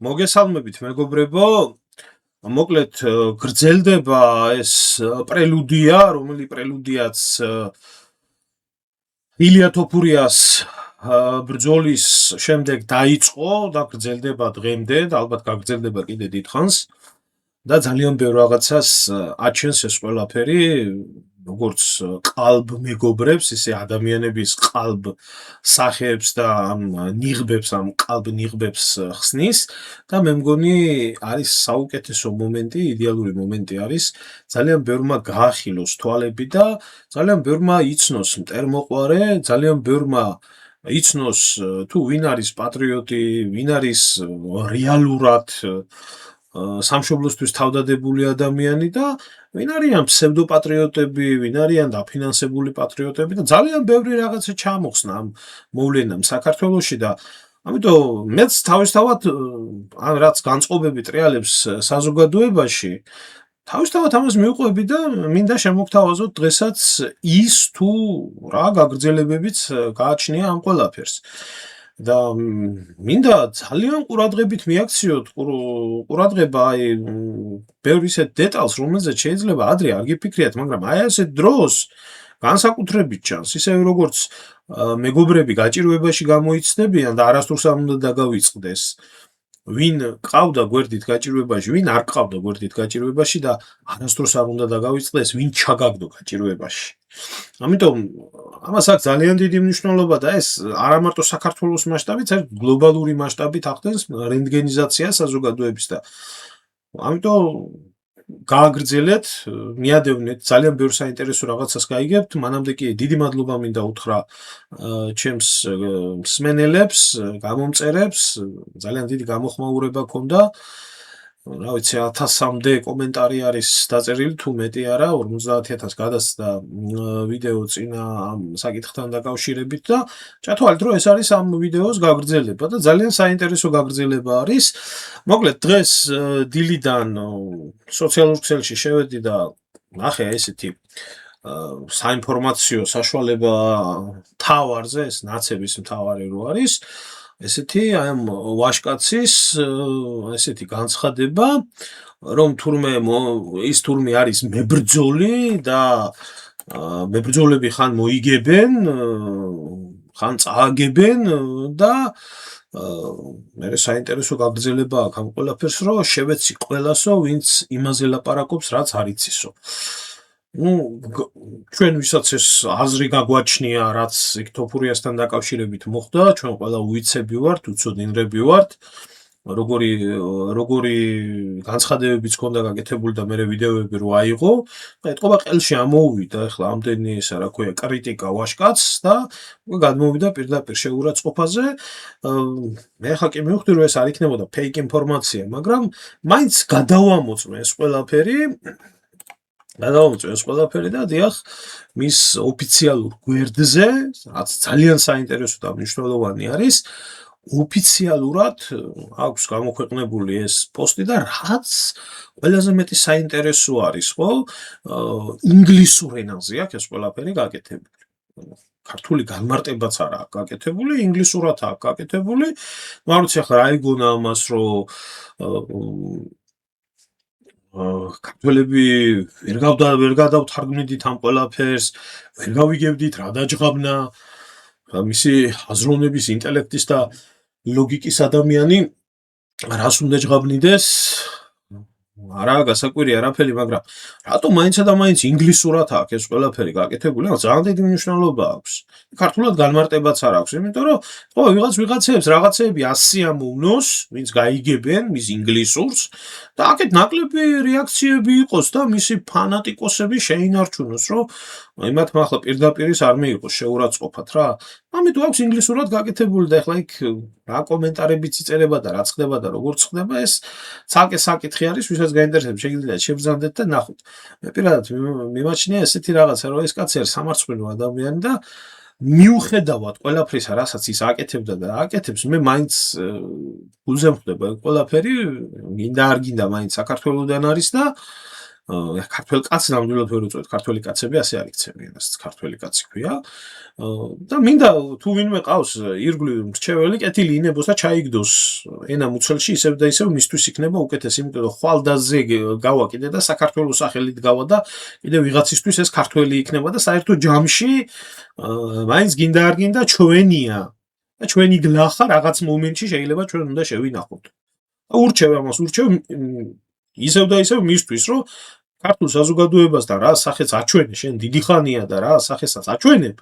მოგესალმებით მეგობრებო. მოკლედ გრძელდება ეს პრელუდია, რომელი პრელუდიაც ილია თოფურიას ბრძოლის შემდეგ დაიწყო და გრძელდება დღემდე და ალბათ გაგრძელდება კიდე დიდხანს და ძალიან ბევრ რაღაცას აჩენს ეს ყველაფერი, როგორც ყალბ მეგობრებს, ისე ადამიანების ყალბ სახეებს და ამ ნიღბებს, ამ ყალბ ნიღბებს ხსნის და მე მგონი არის საუკეთესო მომენტი, იდეალური მომენტი არის ძალიან ბევრმა გაახილოს თვალები და ძალიან ბევრმა იცნოს მტერმოყვარე, ძალიან ბევრმა იცნოს თუ ვინ არის პატრიოტი, ვინ არის რეალურად სამშობლოსთვის თავდადებული ადამიანი და ვინ არიან ფსევდოპატრიოტები, ვინ არიან დაფინანსებული პატრიოტები და ძალიან ბევრი რაღაცა ჩამოხსნა ამ მოვლენამ საქართველოში და ამიტომ მეც თავისთავად ამ რაც განწყობები ტრიალებს საზოგადოებაში თავისთავად ამას მივყვები და მინდა შემოგთავაზოთ დღესაც ის თუ რა გაგრძელებებიც გააჩნია ამ ყველაფერს. და მინდა ძალიან ყურადღებით მიაქციოთ ყურადღება აი ბევრ ისეთ დეტალს, რომელზეც შეიძლება ადრე არ გიფიქრიათ, მაგრამ აი ასეთ დროს განსაკუთრებით ჩანს, ისევე როგორც მეგობრები გაჭირვებაში გამოიცნებიან და არასდროს არ უნდა დაგავიწყდეს. ვინ ყავდა გვერდით გაჭირვებაში, ვინ არ ყავდა გვერდით გაჭირვებაში და არასდროს არ უნდა დაგავიწყდეს, ვინ ჩაგაგდო გაჭირვებაში. ამიტომ ამას აქვს ძალიან დიდი მნიშვნელობა და ეს არა მარტო საქართველოს მასშტაბით, არამედ გლობალური მასშტაბით ახდენს რენტგენიზაცია საზოგადოების და ამიტომ გააგრძელეთ, მიადევნეთ, ძალიან ბევრ საინტერესო რაღაცას გაიგებთ, მანამდე კი დიდი მადლობა მინდა უთხრა ჩემს მსმენელებს, გამომწერებს, ძალიან დიდი გამოხმაურება ქონდა. რა ვიცი 1000-მდე კომენტარი არის დაწერილი თუ მეტი არა, 50000 გადასცა ვიდეო წინა ამ საკითხთან დაკავშირებით და ჩათვალეთ, რომ ეს არის ამ ვიდეოს გაგრძელება და ძალიან საინტერესო გაგრძელება არის. მოკლედ დღეს დილიდან სოციალურ ქსელში შევედი და ნახე ესეთი საინფორმაციო საშუალება თავარზე, ეს ნაცების მთავარი რო არის. ესეთი ამ ვაშკაცის ესეთი განცხადება, რომ ის თურმე არის მებრძოლი და მებრძოლები ხან მოიგებენ, ხან წააგებენ და მე საინტერესო გაგრძელება აქვს ამ ყველაფერს, რომ შევეცი ყველასო, ვინც იმაზე ლაპარაკობს, რაც არ იცისო. ჩვენ ვისაც ეს აზრი გაგვაჩნია, რაც იქ თოფურიასთან დაკავშირებით მოხდა, ჩვენ ყველა უიცები ვართ, უცოდინრები ვართ, როგორი განცხადებებიც ჰქონდა გაკეთებული და მე ვიდეოები რო აიღო, ეთყობა ყელში ამოუვიდა ახლა ამდენი ესა რა ქვია კრიტიკა ვაშკაცს და გადმოვიდა პირდაპირ შეურაცხყოფაზე. მე ხა კი მივხვდი რომ ეს არ იქნებოდა ფეიქ ინფორმაცია, მაგრამ მაინც გადავამოწმე ეს ყველაფერი და დიახ მის ოფიციალურ გვერდზე, რაც ძალიან საინტერესო და მნიშვნელოვანი არის, ოფიციალურად აქვს გამოქვეყნებული ეს პოსტი და რაც ყველაზე მეტი საინტერესო არის, ხო? ინგლისურ ენაზე აქვს ეს ყველაფერი გაკეთებული. ქართული განმარტებაც არ აქვს გაკეთებული, ინგლისურად აქვს გაკეთებული. არ ვიცი ახლა რა იგონა ამას, რომ ქართველები ვერ გადავთარგმნიდით ამ ყველაფერს, ვერ გავიგებდით რა დაჯღაბნა, მისი აზროვნების, ინტელექტის და ლოგიკის ადამიანი რას უნდა ჯღაბნიდეს, არაა გასაკვირი არაფერი, მაგრამ რატომ მაინცსა და მაინც ინგლისურად აქვს ეს ყველაფერი გაკეთებული? ძალიან დიდი მნიშვნელობა აქვს. ქართულად განმარტებაც არ აქვს, იმიტომ რომ ხო ვიღაცებს რაღაცეები ასიამოვნოს, ვინც გაიგებენ მის ინგლისურს და აქეთ ნაკლები რეაქციები იყოს და მისი ფანატიკოსები შეინარჩუნოს, რომ იმათ ახლა პირდაპირის არ მიიღოს შეურაცხყოფათ რა. ამიტომ აქვს ინგლისურად გაკეთებული და ახლა იქ რა კომენტარებიც იწერება და რა ხდება და როგორ ხდება ეს ცალკე საკითხი არის, ვისაც გაინტერესებს შეგიძლიათ შევბრძანდეთ და ნახოთ. მე პირადად მიმაჩნია ესეთი რაღაცა, რომ ეს კაცი არის სამარცხვინო ადამიანი და მიუხედავად ყველაფრისა, რასაც ის აკეთებდა და აკეთებს, მე მაინც გულზე მხვდება ყველაფერი, გინდა არ გინდა მაინც საქართველოდან არის და ქართველ კაცს ნამდვილად ვერ უწევთ, ქართველი კაცები ასე არ იქცევიან, ეს ქართველი კაცი ქვია. და მინდა თუ ვინმე ყავს ირგვლივ მრჩეველი, კეთილი ინებოს და ჩაიგდოს ენა მუცელში, ისევ და ისევ მისთვის იქნება უკეთესი, იმიტომ რომ ხვალდაზე გავა კიდე და საქართველოს სახელით გავა და კიდე ვიღაცისთვის ეს ქართველი იქნება და საერთო ჯამში მაინც გინდა არ გინდა ჩვენია და ჩვენი გლახა რაღაც მომენტში შეიძლება ჩვენ უნდა შევინახოთ. ურჩევ ამას, ურჩევ ისევ და ისევ მისთვის, რომ ქართულ საზოგადოებასთან რა სახეც აჩვენე, შენ დიდი ხანია და რა სახესაც აჩვენებ.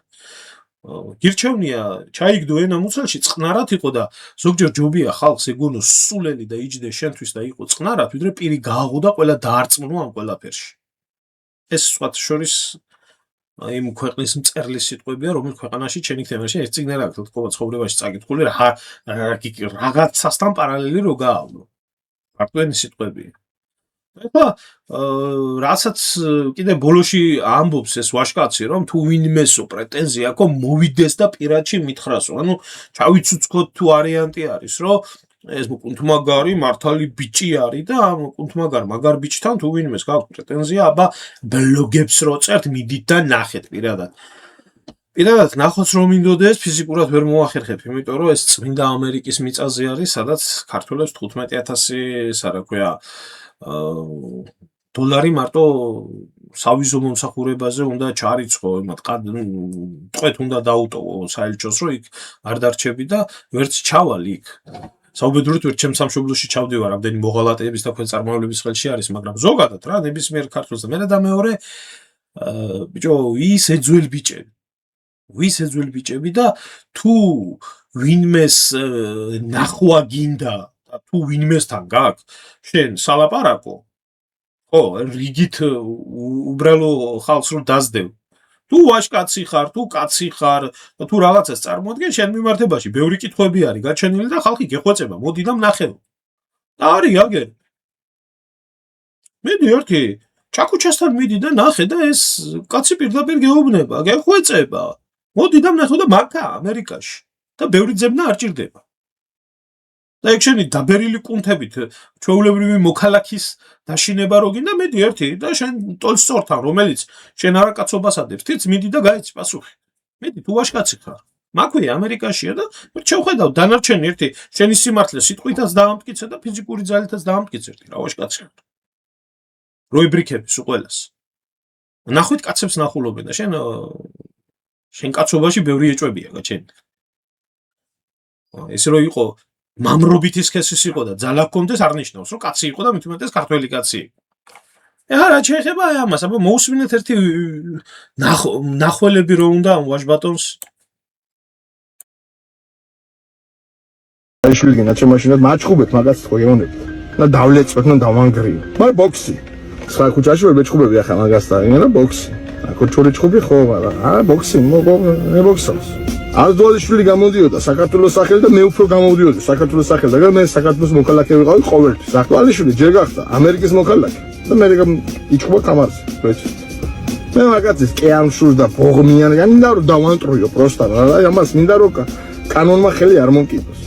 გირჩევნია ჩაიგდო ენა მუცელში წყნარად იყო და ზოგჯერ ჯობია ხალხს ეგონოს სულელი და იჯდეს შენთვის და იყო წყნარად, ვიდრე პირი გააღო და ყველა დაარწმუნო ამ ყველაფერში. ეს სხვათა შორის იმ ქვეყნის მწერლის სიტყვებია, რომელიც ქვეყანაში ჩენი თემაში ეს წიგნი რა აქვს თქო ცხოვრებაში წაკითხული რაღაცასთან პარალელი რო გაავლო. ქართველი სიტყვებია. ეხლა რასაც კიდე ბოლოში ამბობს ეს ვაშკაცი, რომ თუ ვინმესო პრეტენზია აქვს, მოვიდეს და პირადში მითხრასო. ანუ ჩავიცუცქოთ თუ ვარიანტი არის, რომ ეს კუნთმაგარი მართალი ბიჭი არის და ამ კუნთმაგარ მაგარ ბიჭთან თუ ვინმეს გაქვს პრეტენზია, აბა ბლოგებს რო წერთ, მიდით და ნახეთ პირადად. პირადად ნახოთ რომ მინდოდეს, ფიზიკურად ვერ მოახერხებ, იმიტომ რომ ეს წმინდა ამერიკის მიწაზე არის, სადაც ქართველებს 15,000 რა ქვია დოლარი მარტო სავიზო მომსახურებაზე უნდა ჩარიცხო, იმათ ტყვეთ უნდა დაუტოვო საელჩოს, რომ იქ არ დარჩები და ვერც ჩავალ იქ. საუბედურით ვერ ჩემ სამშობლოში ჩავდივარ, ამდენი მოღალატეების და ქვეწარმავლების ხელში არის, მაგრამ ზოგადად რა ნებისმიერ ქართველს და მე და მეორე ბიჭო ვის ეძველ ბიჭები. ვის ეძველ ბიჭები და თუ ვინმეს ნახვა გინდა და თუ ვინმესთან გაქვს შენ სალაპარაკო, ხო, რიგით უბრალო ხალხს რომ დაძდევ. თუ ვაშკაცი ხარ, თუ კაცი ხარ, და თუ რაღაცას წარმოადგენ, შენ მიმართებაში ბევრი კითხვები არის გაჩენილი და ხალხი გეხვეწება, მოდი და ნახევ. და არის აგერ. მედი ერთი ჩაკუჩასთან მიდი და ნახე და ეს კაცი პირდაპირ გეუბნება, გეხვეწება. მოდი და ნახო და მაგა ამერიკაში და ბევრი ძებნა არ ჭირდება. და ეგ შენი დაბერილი კუნთებით ჩვეულებრივი მოქალაქის დაშინება რო გინდა, მედი ერთი და შენ ტოლსტორთან, რომელიც შენ არაკაცობას ადებს, თიც მიდი და გაიცი პასუხი. მედი თუ ვაშკაცი ხარ. მაქვია ამერიკაშია და შევხედავ დანარჩენი ერთი შენი სიმართლე სიტყვითაც დაამტკიცე და ფიზიკური ძალითაც დაამტკიცე ერთი რა ვაშკაცი ხარ. რო იბრიქების უყველას. ნახვით კაცებს ნახულობენ და შენ კაცობაში ბევრი ეჭვებია გაჩენილი. ესე რო იყო მამრობითი სქესის იყო და ძალა ჰქონდეს არ ნიშნავს რომ კაცი იყო და მით უმეტეს ქართველი კაცი. რა შეიძლება ამას, აბა მოусმინეთ ერთი ნახველები რო უნდა ამ ვაჟბატონს. აიშვილი გენაჩემაშინად მაჩხუბეთ მაგას თქო ეონებით. და დავლეწვეთ და დავანგრიო. მაგრამ ბოქსი. სხვა ქუჩაში ვერ მეჩხუბები ახლა მაგას და ენა ბოქსი. აქ ჩური ჩხუბი ხო, მაგრამ ბოქსი მე ბოქსავს. არ დვალიშვილი გამოდიოდა საქართველოს სახელი და მე უფრო გამოდიოდი საქართველოს სახელი და მე საქართველოს მოქალაქე ვიყავი ყოველთვის. დვალიშვილი ჯერ გახდა ამერიკის მოქალაქე და მე იჩხუბა კამარზე, ვეცი. მე მაგაცის კეამშურს და ბოღმიან, მინდა რომ დავანტროიო პროსტა რა, ამას მინდა რომ კანონმა ხელი არ მომკიდოს.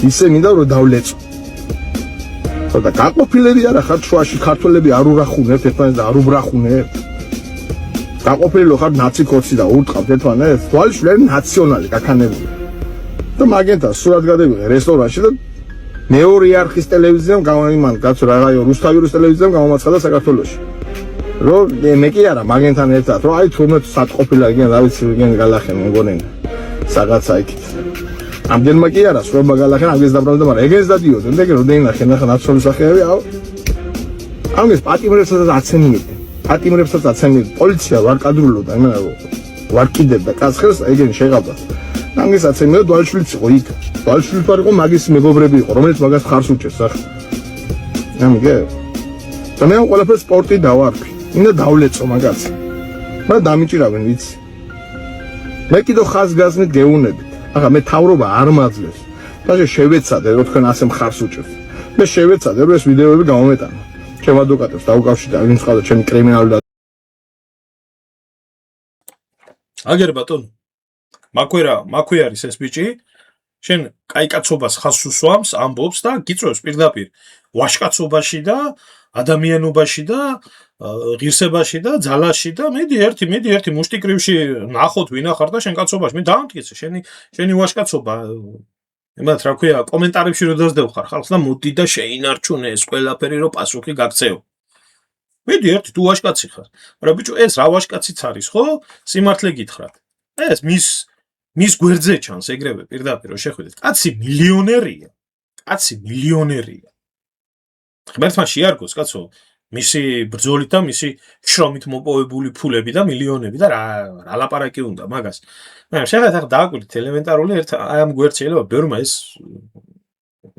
ისე მინდა რომ დავლეწო. და გაყოფილები არა ხარ შუაში ქართველები არ ურახუნებთ ერთმანეთს და არ უბრახუნებთ. გაყოფილი ხარ ნაცი კორცი და ურტყავთ ერთმანეთს. თვალიშვილი ნაციონალი გაქანებული. და მაგენთან სურათ გადავიღე რესტორანში და მეორე არხის ტელევიზიამ გამაიმან კაცო რაღაცა რუსთავის ტელევიზიამ გამომაცხადა საქართველოში. რომ მე კი არა მაგენთან ერთად რომ აი თუმცა სატყოფილა igen რა ვიცი igen გალახენ მეგონენ საგაცა იქით. ამდენმა კი არა სრობა გალახენ აგეს დაბრალდა მაგრამ ეგენს დადიოდნენ და ეგენ როდენი ნახენ ახლა ნაციონალური სახეები აუ ამის პატიმრებსაც აცენიებდნენ. პატიმრებსაც აცენიებდნენ. პოლიცია ვარ კადრულობდა იმენა რომ ვარ კიდევ და კაცხელს ეგენ შეღაბდა. ამის აცენიებდა დვალიშვილიც იყო იქ. დვალიშვილიც არ იყო მაგის მეგობრები იყო რომელიც მაგას ხარს უჭერს ახლა. ამიგე და მე ყველაფერს სპორტი დავარქვი. მინდა დავლეწო მაგაცი. მაგრამ დამიჭირავენ ვიცი. მე კიდევ ხაზგასმით გეუნებით. ახლა მე თავრობა არ მაძლევს. და შევეცადე რომ თქვენ ასე მხარს უჭერთ. მე შევეცადე რომ ეს ვიდეოები გამომეტანა. ჩემ ადვოკატებს დაუკავშირდა ვინც ყავდა ჩემი კრიმინალური აგერ ბატონო. მაქვე არის ეს ბიჭი. შენ კაი კაცობას ხაზს უსვამს, ამბობს და გიწევს პირდაპირ ვაშკაცობაში და ადამიანობაში და ღირსებაში და ძალაში და მიდი ერთი მუშტიკრივში ნახოთ ვინ ახარ და შენ კაცობაში მე დაამტკიცე შენი ვაჟკაცობა ემათ რა ქვია კომენტარებში რო დაძდევხარ ხალხს და მოდი და შეინარჩუნე ეს ყველაფერი რომ პასუხი გაქცევ მიდი ერთი თუ ვაჟკაცი ხარ მაგრამ ბიჭო ეს რა ვაჟკაციც არის ხო სიმართლე გითხრათ ეს მის გვერდზე ჩანს ეგრევე პირდაპირ რო შეხვიდეთ კაცი მილიონერია ღმერთმა შეარგოს კაცო მისი ბრძოლით და მისი შრომით მოპოვებული ფულები და მილიონები და რა ლაპარაკი უნდა მაგას მაგრამ შეხედეთ ახლა დააკვირდით ელემენტარული აი ამ გვერდს შეიძლება ბევრმა ეს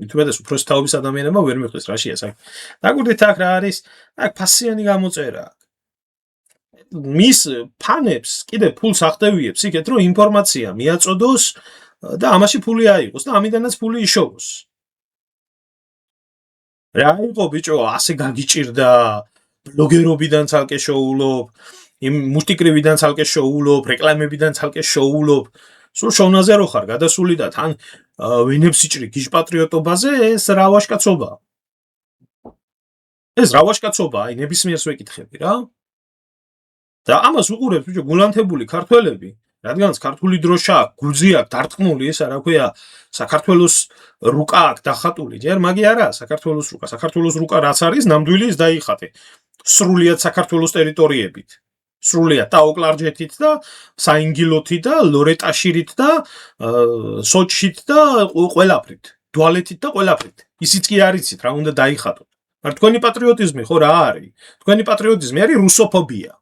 მithumetes უფრო სწაობის ადამიანებმა ვერ მიხვდეს რა შეა საქმე დააკვირდით აქ რა არის აქ ფასიანი გამოწერა მის ფანებს კიდე ფულს ახდევიებს იქეთ რომ ინფორმაცია მიაწოდოს და ამაში ფული აიღოს და ამიდანაც ფული იშოვოს რა იყო ბიჭო ასე გაგიჭირდა ბლოგერობიდან ცალკე შოულობ იმ მუშტიკრივიდან ცალკე შოულობ რეკლამებიდან ცალკე შოულობ სულ შოვნაზე რო ხარ გადასული და თან ვინებს იჭრი გიჟ პატრიოტობაზე ეს რა ვაჟკაცობა აი ნებისმიერს ვეკითხები რა და ამას უყურებს ბიჭო გულანთებული ქართველები რადგანაც ქართული დროშა გულზე აქვს დარტყმული ესა რა ქვია საქართველოს რუკა აქვს დახატული ჯერ მაგი არა საქართველოს რუკა რაც არის ნამდვილი ის დაიხატე სრულიად საქართველოს ტერიტორიებით სრულიად ტაოკლარჯეთით და საინგილოთით და ლორეტაშირით და სოჩით და ყველაფრით დუალეთით და ყველაფრით ისიც კი არიცით რა უნდა დაიხატოთ მაგრამ თქვენი პატრიოტიზმი ხო რა არის თქვენი პატრიოტიზმი არის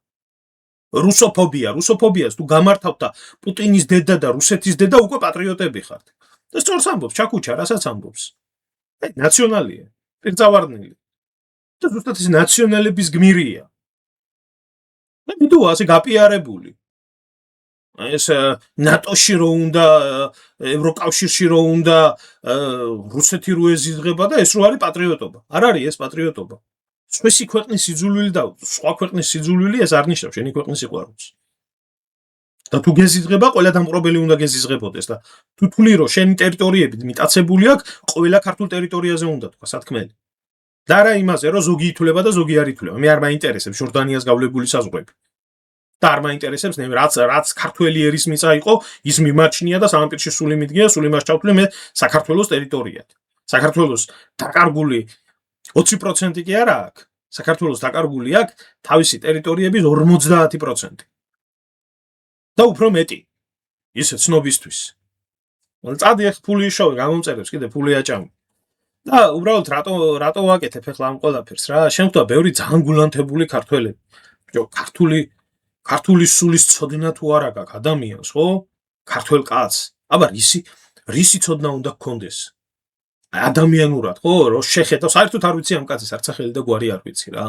რუსოფობიას თუ გამართავთ და პუტინის დედა და რუსეთის დედა უკვე პატრიოტები ხართ და სწორს ამბობს ჩაკუჩა რასაც ამბობს ნაციონალია პირწავარდნილი და ზუსტად ეს ნაციონალების გმირია და მიდოა ასე გაპიარებული ეს ნატოში რო უნდა ევროკავშირში რო უნდა რუსეთი რო ეზიზღება და ეს რო არის პატრიოტობა არ არის ეს პატრიოტობა სხვისი ქვეყნის სიძულვილი და სხვა ქვეყნის სიძულვილი ეს არ ნიშნავს შენი ქვეყნის სიყვარულს და თუ გეზიზღება ყველა დამპყრობელი უნდა გეზიზღებოდეს და თუ თვლი რომ შენი ტერიტორიები მიტაცებული აქვს ყველა ქართულ ტერიტორიაზე უნდა თქვა სათქმელი და რა იმაზე რომ ზოგი ითვლება და ზოგი არ ითვლება მე არ მაინტერესებს ჟორდანიას გავლებული საზღვრები და არ მაინტერესებს რაც ქართველი ერის მიწა იყო ის მიმაჩნია და სამამპირში სული მიდგია სული მას ჩავთვლი მე საქართველოს ტერიტორიად საქართველოს დაკარგული 20% კი არა აქვს საქართველოს დაკარგული აქვს თავისი ტერიტორიების 50% და უფრო მეტი ისე ცნობისთვის წადი ახ ფული იშოვე გამომწერებს კიდე ფული აჭამი და უბრალოდ რატო ვაკეთებ ახლა ამ ყველაფერს რა შემთხვევა ბევრი ძალიან გულანთებული ქართველები ქართული სულის ცოდნა თუ არა გაქვს ადამიანს ხო ქართველ კაცს აბა რისი ცოდნა უნდა გქონდეს ადამიანურად ხო რო შეხედავ საერთოდ არ ვიცი ამ კაცის არცახელი და გვარი არ ვიცი რა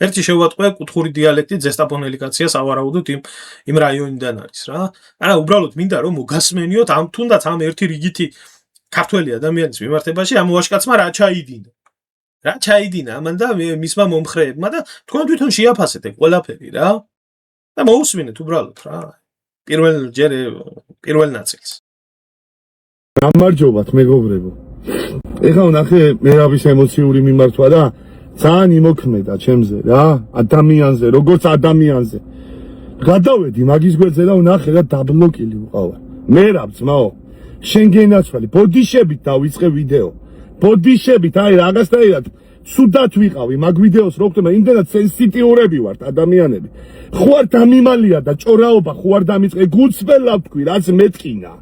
ერთი შევატყვე კუთხური დიალექტი ზესტაფონელი კაცია სავარაუდოდ იმ რაიონიდან არის რა არა უბრალოდ მინდა რომ მოგასმენიოთ ამ თუნდაც ამ ერთი რიგითი ქართველი ადამიანის მიმართებაში ამ ვაჟკაცმა რა ჩაიდინა ამან და მისმა მომხრეებმა და თქვენ თვითონ შეაფასეთ ეგ ყველაფერი რა და მოусმინეთ უბრალოდ რა პირველ ნაწილს გამარჯობათ მეგობრებო ეხლა ნახე მერავის ემოციური მიმართვა და ძალიან იმოქმედა ჩემზე რა ადამიანზე როგორც ადამიანზე გადავედი მაგის გვერდზე და ვნახე და დაბლოკილი ვყავა მერავ ძმაო შენ გენაცვალი ბოდიშებით დავიწყე ვიდეო ბოდიშებით აი რაღაცნაირად სუდად ვიყავი მაგ ვიდეოს რო ხდება იმდენად სენსიტიურები ვართ ადამიანები ხوار დამიმალია და ჭორაობა ხوار დამიწყე გუცბელა ვთქვი რაც მეტკინა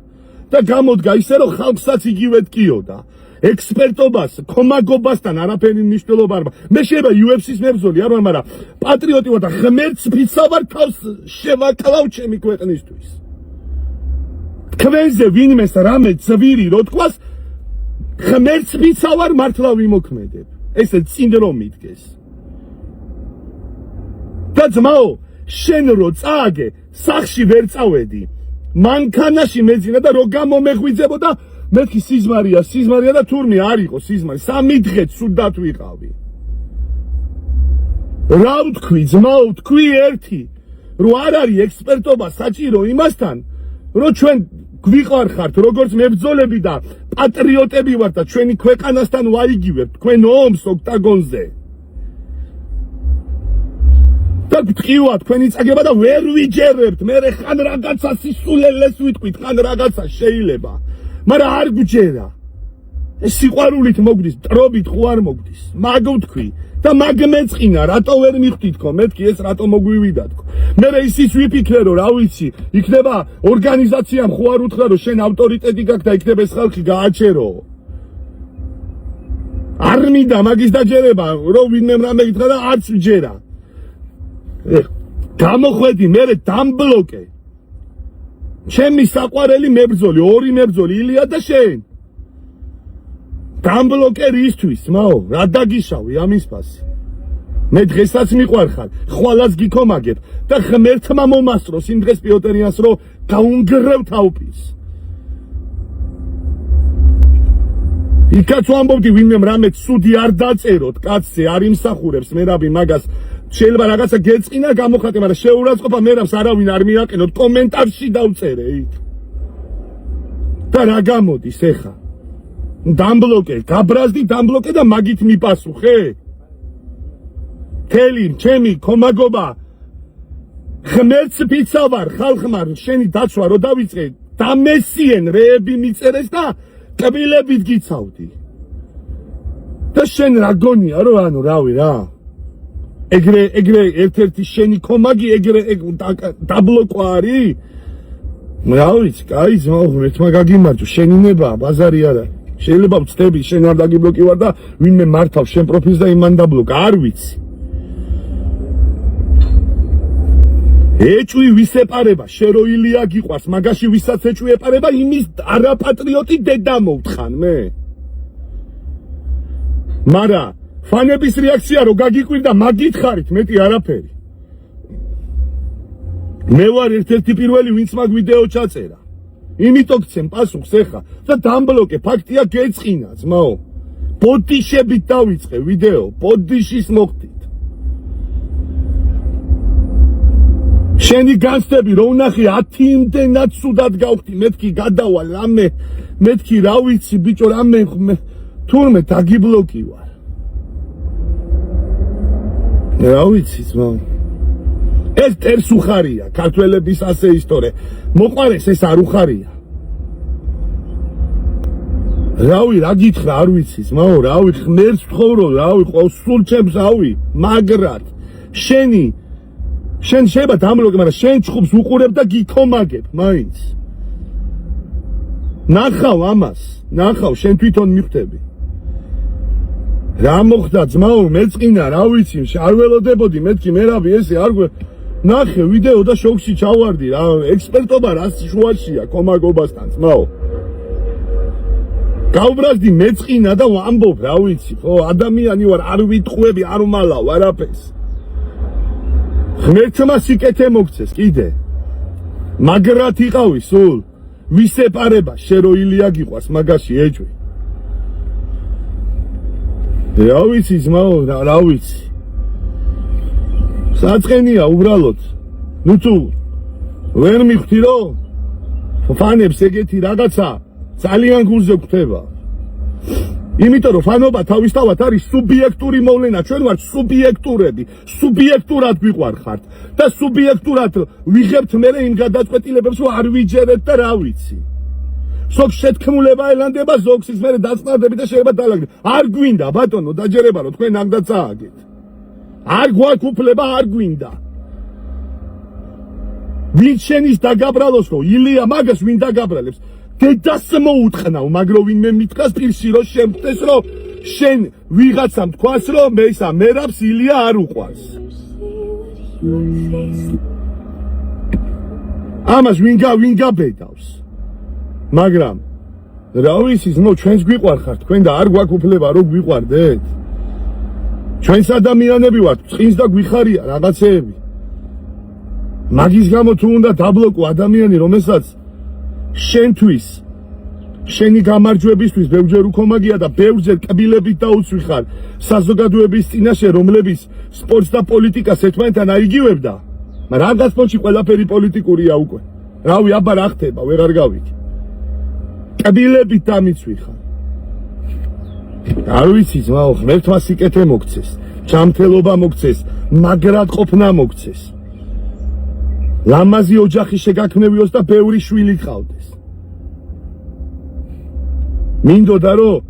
და გამოდგა ისე რომ ხალხსაც იგივე ტკიოდა ექსპერტობას კომაგობასთან არაფერი მნიშვნელობა არ მაქვს მე შეიძლება UFC-ს მებრძოლი არ ვარ მაგრამ პატრიოტი ვარ და ღმერთს ფიცავარ თავს შევაკლავ ჩემი ქვეყნისთვის თქვენზე ვინმეს რამე ძვირი რო თქვას ღმერთს ფიცავარ მართლა ვიმოქმედებ ესე წინ რომ მიდგეს და ძმაო შენ რო წააგე სახში ვერ წავედი მანქანაში მეძინა და რო გამომეღვიძებოდა მეთქი სიზმარია და თურმე არ იყო სიზმარი სამი დღეც სუდად ვიყავი რა ვთქვი ძმაო ვთქვი ერთი რო არ არის ექსპერტობა საჭირო იმასთან რო ჩვენ გვიყარხართ როგორც მებრძოლები და პატრიოტები ვართ და ჩვენი ქვეყანასთან ვაიგივებთ თქვენ ომს ოქტაგონზე და გთხოვა თქვენი წაგება და ვერ ვიჯერებთ მე ხან რაღაცა სისულელეს ვიტყვით ხან რაღაცა შეიძლება მაგრამ არ გჯერა ეს სიყვარულით მოგდის ტრობით ხო არ მოგდის მაგ ვთქვი და მაგ მეწყინა რატო ვერ მიხვდით ხო მეთქი ეს რატო მოგვივიდა თქო მე ისიც ვიფიქრე რომ რა ვიცი იქნება ორგანიზაციამ ხო არ უთხრა რომ შენ ავტორიტეტი გაქვს და იქნება ეს ხალხი გააჩერო არ მინდა მაგის დაჯერება რომ ვინმე რამე გითხრა და არც ვჯერა გამოხვედი მე დამბლოკე ჩემი საყვარელი მებრძოლი ორი მებრძოლი ილია და შენ დამბლოკე რისთვის მაო რა დაგიშავი ამის ფასი მე დღესაც მიყვარხარ ხვალაც გიქომაგებ და ღმერთმა მომასწროს იმ დღეს პიოტერიანს რომ გაუნგრევ თავპის იქაც ვამბობდი ვინმე რამე ცუდი არ დაწეროთ კაცზე არ იმსახურებს მერაბი მაგას შეიძლება რაღაცა გეწყინა გამოხატე მაგრამ შეურაცხყოფა მერაბს არავინ არ მიაყენოთ კომენტარში დავწერე იქ და რა გამოდის ეხა დამბლოკე გაბრაზდი დამბლოკე და მაგით მიპასუხე თელი ჩემი კომაგობა ღმერთს ფიცავარ ხალხმა შენი დაცვა რო დავიწყე დამესიენ რეები მიწერეს და კბილებით გიცავდი და შენ რა გონია რომ ანუ რავი რა ეგრე ერთ-ერთი შენი კომაგი ეგრე დაბლოკვა არის რა ვიცი კაი ძმაო ღმერთმა გაგიმარჯო შენი ნება ბაზარი არა შეიძლება ვწდები შენ არ დაგიბლოკი ვარ და ვინმე მართავს შენ პროფილს და იმან დაბლოკა არ ვიცი ეჭვი ვისეპარება შეროილია გიყვარს მაგაში ვისაც ეჭვი ეპარება იმის არაპატრიოტი დედა მოვთხან მე მარა ფანების რეაქცია რო გაგიკვირდა მაგით ხარით მეტი არაფერი მე ვარ ერთ-ერთი პირველი ვინც მაგ ვიდეო ჩაწერა იმიტომ გცემ პასუხს ეხა და დამბლოკე ფაქტია გეწყინა ძმაო ბოდიშებით დავიწყე ვიდეო ბოდიშის მოხდით შენი განცდები რო ვნახე 10 იმდენად სუდად გავხდი მეთქი გადავალ რამე მეთქი რა ვიცი ბიჭო რამე თურმე დაგიბლოკი ვარ რა ვიცი ძმაო ეს ტერს უხარია ქართველების ასე ისტორია მოყარეს ეს არ უხარია რავი რა გითხრა არ ვიცი ძმაო რავი ღმერთს ვთხოვრო რავი ყოველ სულ ჩემს რავი მაგრად შენ შეიძლება დამბლოკე მაგრამ შენ ჩხუბს უყურებ და გიქომაგებ მაინც ნახავ ამას ნახავ შენ თვითონ მიხვდები რა მოხდა ძმაო მეწყინა რა ვიცი არ ველოდებოდი მეთქი მერაბი ესე არ ნახე ვიდეო და შოქში ჩავარდი რა ექსპერტობა რას შუაშია კომაგობასთან ძმაო გავბრაზდი მეწყინა და ვამბობ რა ვიცი ხო ადამიანი ვარ არ ვიტყვები არ ვმალავ არაფერს ღმერთმა სიკეთე მოგცეს კიდე მაგრად იყავი სულ ვისეპარება შეროილია გიყვარს მაგაში ეჭვი რა ვიცი ძმაო რა ვიცი საწყენია უბრალოდ ნუ თუ ვერ მიხვდი რომ ფანებს ეგეთი რაღაცა ძალიან გულზე გვხვდება იმიტომ რომ ფანობა თავისთავად არის სუბიექტური მოვლენა ჩვენ ვართ სუბიექტურები სუბიექტურად გვიყვარხართ და სუბიექტურად ვიღებთ მე იმ გადაწყვეტილებებს რომ არ ვიჯერეთ და რა ვიცი ზოგ შეთქმულება ელანდება ზოგს ის მე დაწყნარდები და შეიძლება დაალაგდეთ არ გვინდა ბატონო დაჯერება რომ თქვენ აქ დაწააგეთ არ გვაქვს უფლება არ გვინდა ვინ შენის დაგაბრალოს რომ ილია მაგას ვინ დაგაბრალებს დედას მოუტყნავ მაგრამ ვინმე მითქას პირში რომ შემწეს რომ შენ ვიღაცამ თქვას რომ მე ისა მერაბს ილია არ უყვარს ამას ვინ გაბედავს მაგრამ რა ვიცი ნუ ჩვენს გვიყვარხართ თქვენ და არ გვაქვს უფლება რომ გვიყვარდეთ ჩვენს ადამიანები ვართ წინს და გვიხარია რაღაცეები მაგის გამო თუ უნდა დაბლოკო ადამიანი რომელსაც შენთვის შენი გამარჯვებისთვის ბევრჯერ უკომაგია და ბევრჯერ კბილებით დაუცვი ხარ საზოგადოების წინაშე რომლებიც სპორტს და პოლიტიკას ერთმანეთთან აიგივებდა მაგრამ რაღაც პონჩი ყველაფერი პოლიტიკურია უკვე რავი აბა რა ხდება ვეღარ გავიქი კბილებით დამიცვი ხარ არ ვიცი ძმაო ღმერთმა სიკეთე მოგცეს ჯანმრთელობა მოგცეს, მაგრად ყოფნა მოგცეს. ლამაზი ოჯახი შეგაქმნევიოს და ბევრი შვილი გყავდეს. მინდოდა რომ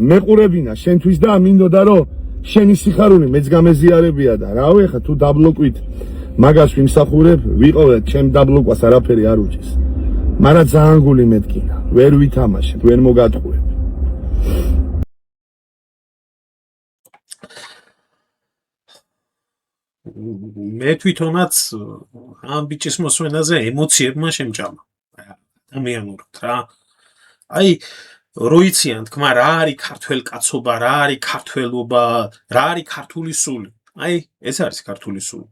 მეყურებინა შენთვის და მინდოდა რომ შენი სიხარული მეც გამეზიარებია და რავი ხა თუ დაბლოკვით მაგას ვიმსახურებ, ვიყავ ჩემ დაბლოკვას არაფერი არ უჭეს. მაგრამ ძალიან გული მეტკინა, ვერ ვითამაშებ, ვერ მოგატყუებ. მე თვითონაც ამ ბიჭის მოსვენაზე ემოციებმა შემჭამა. ადამიანურად რა. აი როიციან თქმა რა არის ქართველ კაცობა, რა არის ქართველობა, რა არის ქართული სული. აი ეს არის ქართული სული.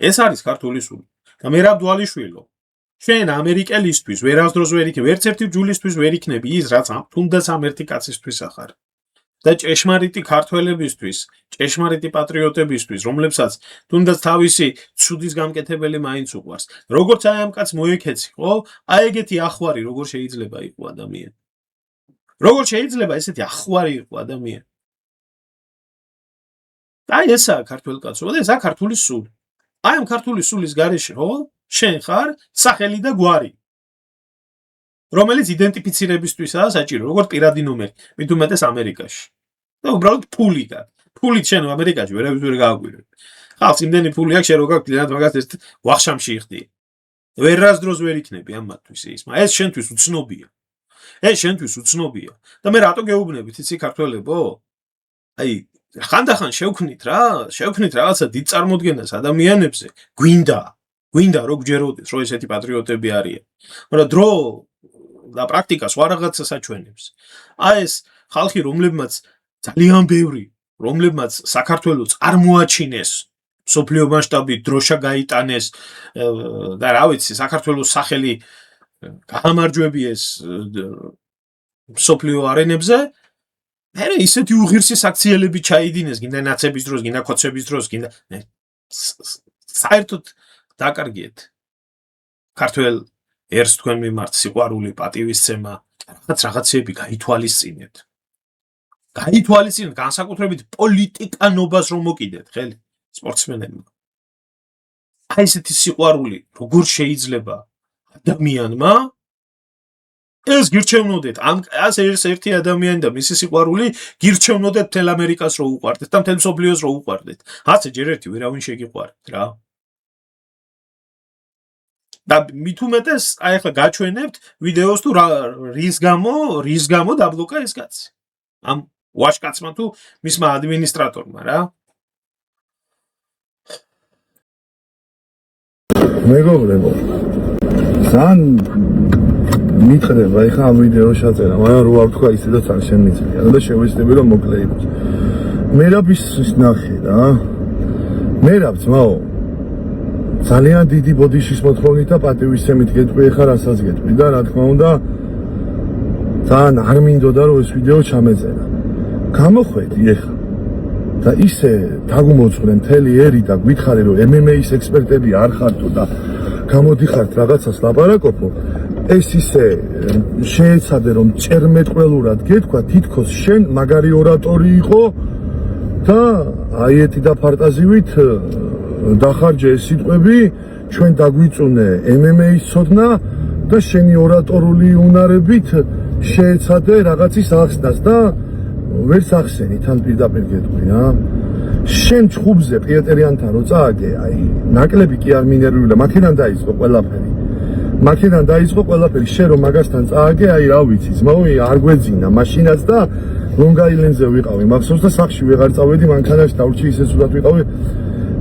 ეს არის ქართული სული. და მე რა ბდვალიშვილო. შენ ამერიკელისთვის ვერასდროს ვერ იქნები, ვერც ერთი ჯულისთვის ვერ იქნები ის რაც თუნდაც ამ ერთი კაცისთვის ახარ. და ჭეშმარიტი ქართველებისთვის, ჭეშმარიტი პატრიოტებისთვის, რომლებსაც თუნდაც თავისი ცუდის გამკეთებელი მაინც უყვარს. როგორც აი ამ კაცს მოეკეცი, ხო? აი ეგეთი ახვარი როგორ შეიძლება იყო ადამიანი. როგორ შეიძლება ესეთი ახვარი იყო ადამიანი. აი ესაა ქართული კაცობა და ესაა ქართული სული. აი ამ ქართული სულის გარეშე, ხო? შენ ხარ სახელი და გვარი. რომელიც იდენტიფიცირებისთვისაა საჭირო, როგორც პირადი ნომერი, მით უმეტეს ამერიკაში. და უბრალოდ ფული გაქვს. ფულით შენ ამერიკაში ვერავის ვერ გააგვირებ. ხალხს იმდენი ფული აქვს, შენ რო გაქვს პირად მაგას ერთ ვახშამში იხდი. ვერასდროს ვერ იქნები ამათთვის ის, მაგრამ ეს შენთვის უცნობია. ეს შენთვის უცნობია. და მე რატო გეუბნებით იცი ქართველებო? აი ხანდახან შევქნით რა, შევქნით რაღაცა დიდ წარმოდგენას ადამიანებზე, გვინდა რომ გჯეროდეს, რომ ესეთი პატრიოტები არიან. მაგრამ დრო და პრაქტიკას სხვა რაღაცას აჩვენებს. აი ეს ხალხი რომლებმაც ძალიან ბევრი, რომლებმაც საქართველოს წარმოაჩინეს, სოფლიო მასშტაბით დროშა გაიტანეს და რა ვიცი, საქართველოს სახელი გაამარჯვებიეს სოფლიო არენებზე, მე ისეთი უღირსი საქციელები ჩაიდინეს, გინდა ნაცების დროს, გინდა ქოცების დროს, გინდა საერთოდ დაკარგეთ ქართველ ერს თქვენ მიმართ სიყვარული, პატივისცემა, რაღაცები გაითვალისწინეთ. გაითვალისწინეთ, განსაკუთრებით პოლიტიკანობას რომ მოკიდეთ, ხელი სპორტსმენებმა. აი ესეთი სიყვარული როგორ შეიძლება ადამიანმა ეს გირჩევნოდეთ, ამ ერთი ადამიანი და მისი სიყვარული გირჩევნოდეთ მთელ ამერიკას რო უყვარდეთ და მთელ მსოფლიოს რო უყვარდეთ. ასე ჯერ ერთი ვერავინ შეგიყვარეთ რა. და მით უმეტეს აი ახლა გაჩვენებთ ვიდეოს თუ რის გამო დაბლოკა ეს კაცი. ამ ვაშკაცმა თუ მისმა ადმინისტრატორმა რა. მეგობრებო, ძალიან მითხრება ეხა ამ ვიდეოს ჩაწერა, მაგრამ რო არ ვთქვა ისედაც არ შემიძლია და შევეცდები რომ მოკლე იყოს. მერაბის ნახე რა. მერაბ ძმაო, ძალიან დიდი ბოდიშის მოთხოვნით და პატივისცემით გეტყვი ეხა რასაც გეტყვი და რა თქმა უნდა ძალიან არ მინდოდა რომ ეს ვიდეო ჩამეწერა. გამოხვედი ეხა და ისე დაგუმოძღვრე მთელი ერი და გითხარი რომ MMA-ის ექსპერტები არ ხართო და გამოდიხართ რაღაცას ლაპარაკობო, ეს ისე შეეცადე რომ ჭერმეტყველურად გეთქვა თითქოს შენ მაგარი ორატორი იყო და აიეტი და ფარტაზივით დახარჯე ეს სიტყვები, ჩვენ დაგვიწუნე MMA-ის ცოდნა და შენი ორატორული უნარებით შეეცადე რაღაცის ახსნას და ვერ სახსენი თან პირდაპირ გეტყვი რა. შენ ჩხუბზე პიეტერიანთან რო წააგე, აი ნაკლები კი არ მინერვიულა, მაქედან დაიწყო ყველაფერი. მაქედან დაიწყო ყველაფერი, შენ რომ მაგასთან წააგე, აი რა ვიცი, ძმაო, არ გვეძინა მაშინაც და ლონგ-აილენდზე ვიყავი, მახსოვს და სახში ვეღარ წავედი, მანქანაში დავრჩი ისე ცუდად ვიყავი.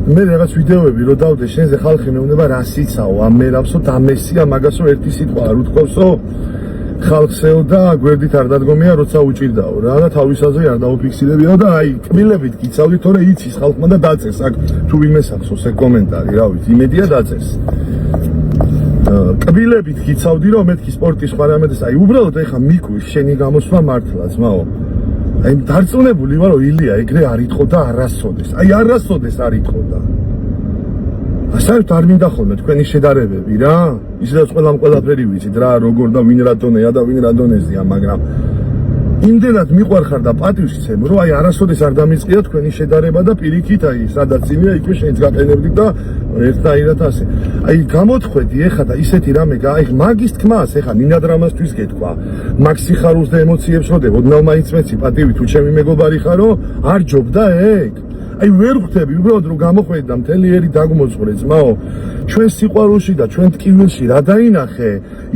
მე რაღაც ვიდეოები რო დავდე შენზე ხალხი მეუბნება რა სიცაო, ამ მერაბსო დამესია მაგასო ერთი სიტყვა არ უთქვავსო ხალხსეო და გვერდით არ დადგომია როცა უჭირდაო რა და თავისაზე არ დაუფიქსირებიო და აი კბილებით გიცავდი თორე იცის ხალხმა და დაწერს აქ თუ ვინმე სახსოვს ეგ კომენტარი რა ვიცი იმედია დაწერს კბილებით გიცავდი რომ მეთქი სპორტის პარამეტრს აი უბრალოდ ეხა მიკვი შენი გამოსვლა მართლა ძმაო აი დარწმუნებული ვარ რომ ილია ეგრე არ იტყოდა არასოდეს აი არასოდეს არ იტყოდა ასეთ არ მინდა ხოლმე თქვენი შედარებები რა ისედაც ყველაფერი ვიცით რა როგორ და ვინ რა დონეა და ვინ რა დონეზეა მაგრამ იმდენად მიყვარხარ და პატივისცემ, რომ აი არასოდეს არ დამიწყია თქვენი შედარება და პირიქით აი სადაც იმია იქვე შენც გაყენებდით და ერთნაირად ასე. აი გამოთხვედი ეხა და ისეთი რამე აი მაგის თქმას ეხა მინადრამასთვის გეთქვა. მაგ სიხარულს და ემოციებს როდე ოდნავ მაინც მეცი პატივი თუ ჩემი მეგობარი ხარო, არ ჯობდა ეგ. აი ვერ ხვდები უბრალოდ რომ გამოხვედი და მთელი ერი დაგმოწყვრე ძმაო. ჩვენ სიყვარულში და ჩვენ ტკივილში რა დაინახე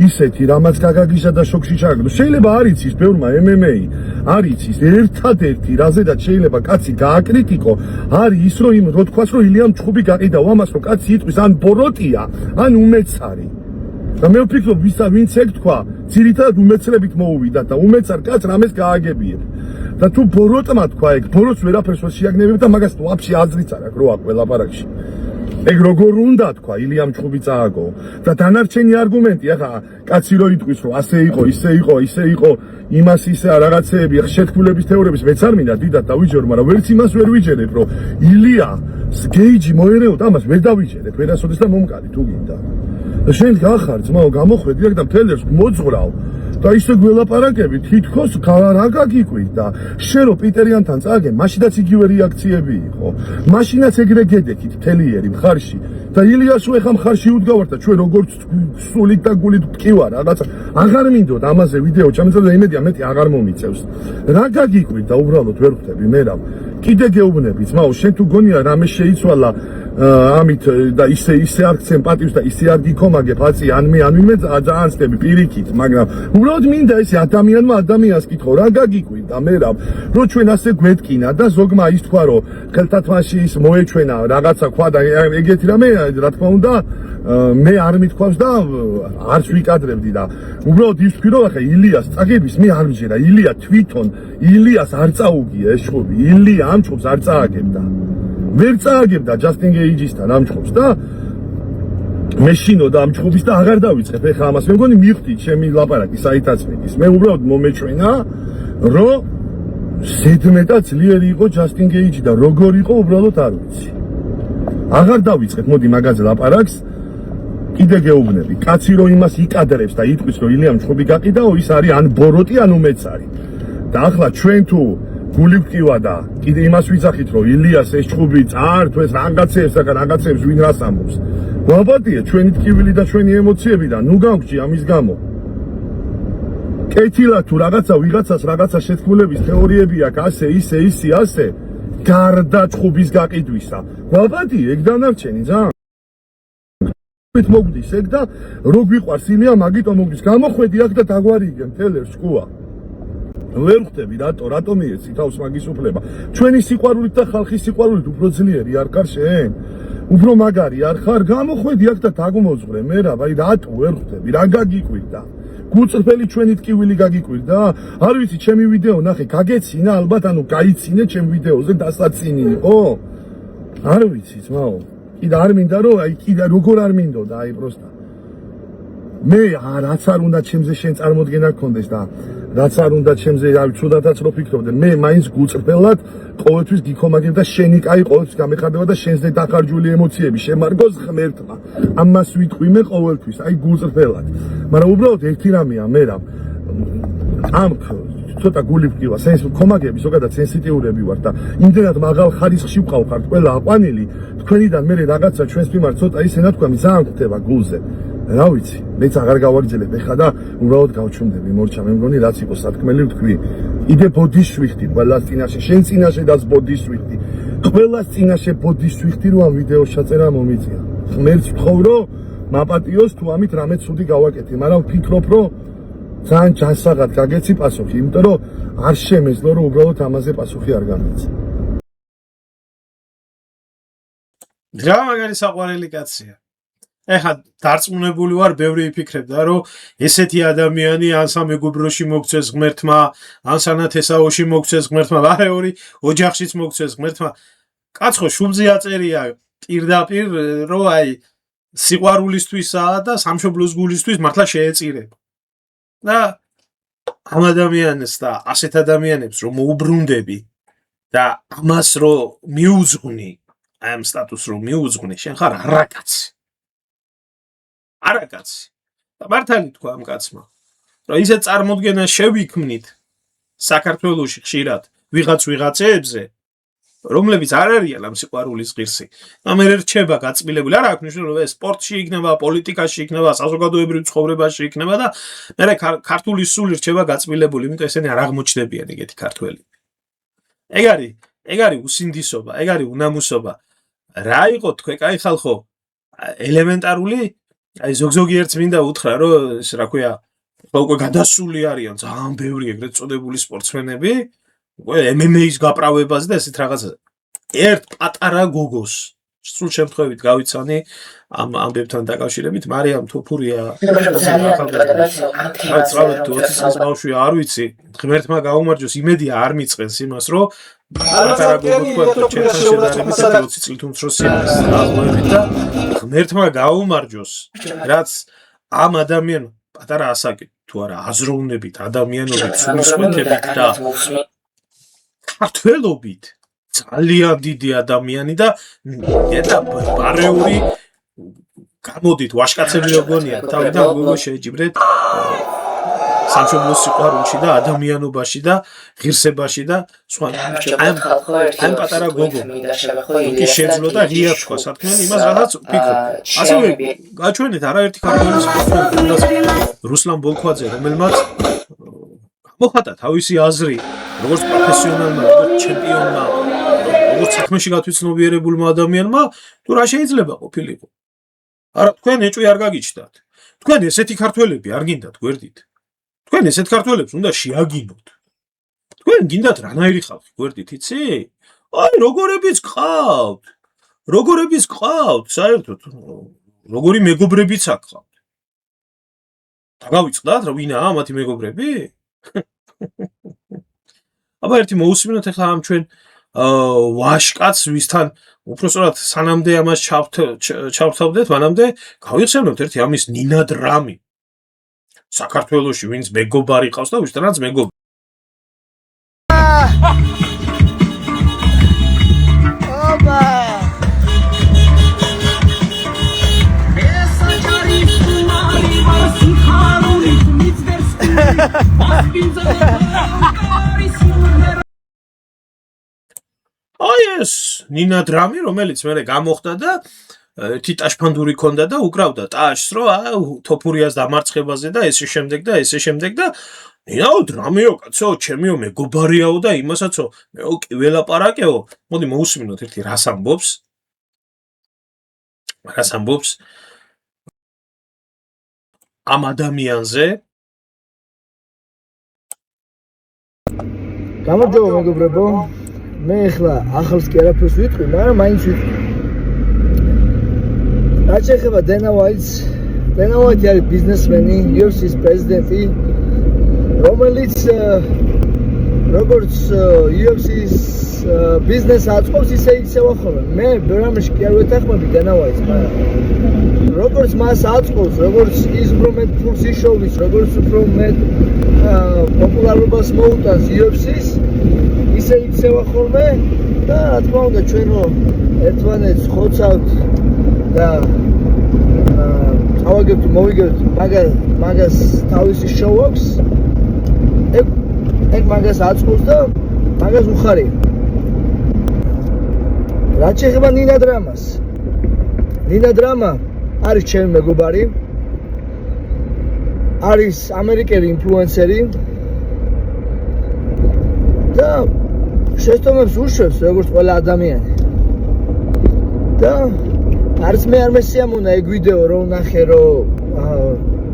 ისეთი რამაც გაგაგიშა და შოქში ჩაგდო. შეიძლება არ იცის ბევრმა MMA არ იცის ერთადერთი რაზედაც შეიძლება კაცი გააკრიტიკო არის ის რომ იმ რო თქვას რომ ილიამ ჩხუბი გაყიდაო ამას რომ კაცი იტყვის ან ბოროტია ან უმეცარი. და მე ვფიქრობ ვინც ეგ თქვა ძირითადად უმეცრებით მოუვიდა და უმეცარ კაცს რამეს გააგებიებ. და თუ ბოროტმა თქვა ეგ ბოროტს ვერაფერს ვერ შეაგნებებ და მაგას ვაფშე აზრიც არ აქვს რო აქ ველაპარაკში. ეგ როგორ უნდა თქვა ილიამ ჩხუბი წააგო და დანარჩენი არგუმენტი ახლა კაცი რო იტყვის რომ ასე იყო ისე იყო იმას ისე რაღაცეები შეთქმულების თეორიების მეც არ მინდა დიდად დავიჯერო მაგრამ ვერც იმას ვერ ვიჯერებ რომ ილია გეიჯი მოერეოდა ამას ვერ დავიჯერებ ვერასოდეს და მომკალი თუ გინდა და შენ გახარ ძმაო გამოხვედი აქ და მთელს მოძღრავ და ისე გველაპარაკები თითქოს რა გაგიკვირ და შენ რო პიტერიანთან წააგე მაშინაც იგივე რეაქციები იყო მაშინაც ეგრე გედექით თელიერი მხარში და ილიას ეხა მხარში უდგავართ და ჩვენ როგორც სულით და გულით ვტკივარ რაღაცა აღარ მინდოდა ამაზე ვიდეო ჩამეწერა და იმედია მეტი აღარ მომიწევს რა გაგიკვირ და უბრალოდ ვერ ხვდები მერაბ კიდე გეუბნები ძმაო შენ თუ გონია რამე შეიცვალა ამით და ისე არქცენ პატივს და ისე არ გიქომაგებ აცი ან მე ან ვინმე ძალიან ცდები პირიქით მაგრამ უბრალოდ მინდა ესე ადამიანმა ადამიანს კითხო რა გაგიკვირ და მე რა რომ ჩვენ ასე გვეთკინა და ზოგმა ის თქვა რომ ხელთათმაში ის მოეჩვენა რაღაცა თქვა და ეგეთი რამე რა თქმა უნდა მე არ მithქვავს და არც ვიკადრებდი და უბრალოდ ის თქვი რომ ახლა ილიას წაგების მე არ ვიჯერა ილია თვითონ ილიას არ წაუგია ეს ჩხუბი ილია ამ ჩხუბს არ წააგებდა ვერ წააგებდა ჯასტინ გეიჯისთან ამ ჩხუბს და მეშინოდა ამ ჩხუბის და აღარ დავიწყებ ეხლა ამას მე მგონი მივხვდით ჩემი ლაპარაკი საითაც მიდის მე უბრალოდ მომეჩვენა რომ ზედმეტად ძლიერი იყო ჯასტინ გეიჯი და როგორ იყო უბრალოდ არ ვიცი აღარ დავიწყებ მოდი მაგაზე ლაპარაკს კიდე გეუბნები კაცი რომ იმას იკადრებს და იტყვის რომ ილიამ ჩხუბი გაყიდაო ის არის ან ბოროტი ან უმეცარი და ახლა ჩვენ თუ გული ვკივა და კიდე იმას ვიძახით რომ ილიას ეს ჩხუბი წართვეს რაღაცებს და რაღაცებს ვინ რას ამბობს ვაბადია ჩვენი ტკივილი და ჩვენი ემოციები და ნუ გავგჭი ამის გამო კეთილა თუ ვიღაცას რაღაცა შეთქმულების თეორიები აქვს ასე ისე გარდა ჩხუბის გაყიდვისა ვაბადია ეგ დანარჩენი ძალიან მოგდის ეგ და რო გვიყვარს იმია მაგიტომ მოგდის გამოხვედი აქ და დაგვარიგე მთელს შკუა ვერ ხვდები რატო მიეცი თავს მაგის უფლება ჩვენი სიყვარულით და ხალხის სიყვარულით უფრო ძლიერი არ ხარ შენ უფრო მაგარი არ ხარ გამოხვედი აქ და დაგმოძღვრე მე რა აი რატო ვერ ხვდები რა გაგიკვირ და გუწრფელი ჩვენი ტკივილი გაგიკვირ და არ ვიცი ჩემი ვიდეო ნახე გაგეცინა ალბათ ანუ გაიცინე ჩემ ვიდეოზე დასაცინი იყო არ ვიცი ძმაო კიდე არ მინდა რომ აი კიდე როგორ არ მინდოდა აი პროსტა მე რაც არ უნდა ჩემზე შენ წარმოდგენა გქონდეს და რაც არ უნდა ჩემზე რა ცუდათაც რო ფიქრობდე მე მაინც გუწრფელად ყოველთვის გიქომაგებ და შენი კაი ყოველთვის გამეხარდება და შენზე დახარჯული ემოციები შემარგოს ღმერთმა ამას ვიტყვი მე ყოველთვის აი გუწრფელად მაგრამ უბრალოდ ერთი რამეა მე რა ამ ცოტა გული ვკივა სენს კომაგები ზოგადად სენსიტიურები ვარ და იმდენად მაღალ ხარისხში ვყავხართ ყველა აყვანილი თქვენიდან მე რაღაცა ჩვენს მიმართ ცოტა ისე ნათქვამი ძალიან გვხვდება გულზე რა ვიცი მეც აღარ გავაგრძელებ ეხლა და უბრალოდ გავჩვენდები მორჩა მე მგონი რაც იყო სათქმელი ვთქვი იდე ბოდიშ ვიხდი ყველას წინაშე შენ წინაშედაც ბოდიშ ვიხდი ყველას წინაშე ბოდიშ ვიხდი რომ ამ ვიდეოს ჩაწერა მომიწია ღმერთს ვთხოვ რომ მაპატიოს თუ ამით რამე ცუდი გავაკეთე მაგრამ ვფიქრობ რომ ძალიან ჯანსაღად გაგეცი პასუხი იმიტომ რომ არ შემეძლო რომ უბრალოდ ამაზე პასუხი არ გამეცი რა მაგარი საყვარელი კაცია ეხა დარწმუნებული ვარ ბევრი იფიქრებდა რომ ესეთი ადამიანი ან სამეგობროში მოგცეს ღმერთმა ან სანათესაოში მოგცეს ღმერთმა ვარეორი ოჯახშიც მოგცეს ღმერთმა კაცო შუბზე აწერია პირდაპირ რომ აი სიყვარულისთვისაა და სამშობლოს გულისთვის მართლა შეეწირებ და ამ ადამიანებს და ასეთ ადამიანებს რომ მოუბრუნდები და ამას რომ მიუძღვნი ამ სტატუსს რომ მიუძღვნი შენ ხარ არაკაცი და მართალი თქვა ამ კაცმა რომ ისე წარმოდგენა შევიქმნით საქართველოში ხშირად ვიღაცებზე, რომლებიც არ არიან ამ სიყვარულის ღირსი. ამერ რჩება გაწმილებული, არა აქვს მნიშვნელობა ეს სპორტში იქნება, პოლიტიკაში იქნება, საზოგადოებრივ ცხოვრებაში იქნება და მე ქართული სული რჩება გაწმილებული, იმიტომ ესენი არ აღმოჩნდებიან ეგეთი ქართველები. ეგ არის უსინდისობა, ეგ არის უნამუსობა. რა იყო თქვენ, კაი ხალხო, ელემენტარული, აი ზოგ-ზოგი ერთს მინდა უთხრა, რომ ეს რა ქვია, უკვე გადასული არიან ძალიან ბევრი ეგრეთ წოდებული სპორტსმენები, უკვე MMA-ის გაправებაზე და ესეთ რაღაცაზე. ერთ პატარა გოგოს სულ შემთხვევით გავიცანი ამ ამბებთან დაკავშირებით, მარიამ თოფურია. ბავშვი არ ვიცი, ღმერთმა გაუმარჯოს, იმედია არ მიწყენს იმას, რომ პატარა გოგო თქვა ჩემთან შედარებით 20 წლით უმცროსია და ღმერთმა გაუმარჯოს, რაც ამ ადამიანს პატარა ასაკით თუ არა აზროვნებით, ადამიანობით, სულისკვეთებით და ქართველობით ძალიან დიდი ადამიანი და ბარეული გამოდით ვაშკაცები როგორია თავიდან გოგო შეეჯიბრეთ სამშობლოს სიყვარულში და ადამიანობაში და ღირსებაში და სხვა ამ პატარა გოგო კი შეძლო და ღია თქვა სათქმელი იმას რაღაც ვფიქრობ ასევე გაჩვენეთ არაერთი ქართველი სპორტსმენი რუსლან ბოლქვაძე რომელმაც მოხატა თავისი აზრი როგორც პროფესიონალმა როგორც ჩემპიონმა როგორც საქმეში გათვითცნობიერებულმა ადამიანმა თუ რა შეიძლება ყოფილიყო არა თქვენ ეჭვი არ გაგიჩნდათ თქვენ ესეთი ქართველები არ გინდათ გვერდით თქვენ ესეთ ქართველებს უნდა შეაგინოთ თქვენ გინდათ რანაირი ხალხი გვერდით იცი აი როგორებიც გყავთ საერთოდ როგორი მეგობრებიც აქვს დაგავიწყდათ რა ვინაა მათი მეგობრები აბა ერთი მოусმინოთ ახლა ამ ჩვენ ვაშკაც ვისთან უпроსტად სანამდე ამას ჩავთავდეთ მანამდე გავიხსენოთ ერთი ამის ნინა დრამი საქართველოში ვინც მეგობარი ყავს და ვისთანაც მეგობარი აბა ეს ნინა დრამი რომელიც მე გამოხდა და ერთი ტაშფანდური ქონდა და უკრავდა ტაშს რომ თოფურიას დამარცხებაზე და ესე შემდეგ და ნინაო დრამიო კაცო ჩემიო მეგობარიაო და იმასაცო მეო კი ველაპარაკეო მოდი მოусმინოთ ერთი რას ამბობს ამ ადამიანზე გამარჯობა მეგობრებო მე ახლა ახალს კი არაფერს ვიტყვი, მაგრამ მაინც ვიტყვი. რაც შეეხება დენა ვაიტი არის ბიზნესმენი, UFC-ის პრეზიდენტი, რომელიც როგორც UFC-ის ბიზნესს აწყობს, ისე იქცევა ხოლმე. მე ბევრამაში კი არ ვეთანხმები დენა ვაიტს, მაგრამ როგორც მას აწყობს, როგორც ის უფრო მეტ ფულს იშოვის, როგორც უფრო მეტ პოპულარობას მოუტანს UFC-ს ისე იქცევა ხოლმე და რა თქმა უნდა ჩვენ რომ ერთმანეთს ხოცავთ და წავაგებთ მოვიგებთ მაგას თავისი შოუ აქვს ეგ მაგას აწყობს და მაგას უხარია რაც შეეხება ნინა დრამა არის ჩემი მეგობარი არის ამერიკელი ინფლუენსერი და შეცდომებს უშვებს როგორც ყველა ადამიანი და არც მე არ მესიამონა ეგ ვიდეო რომ ნახე რომ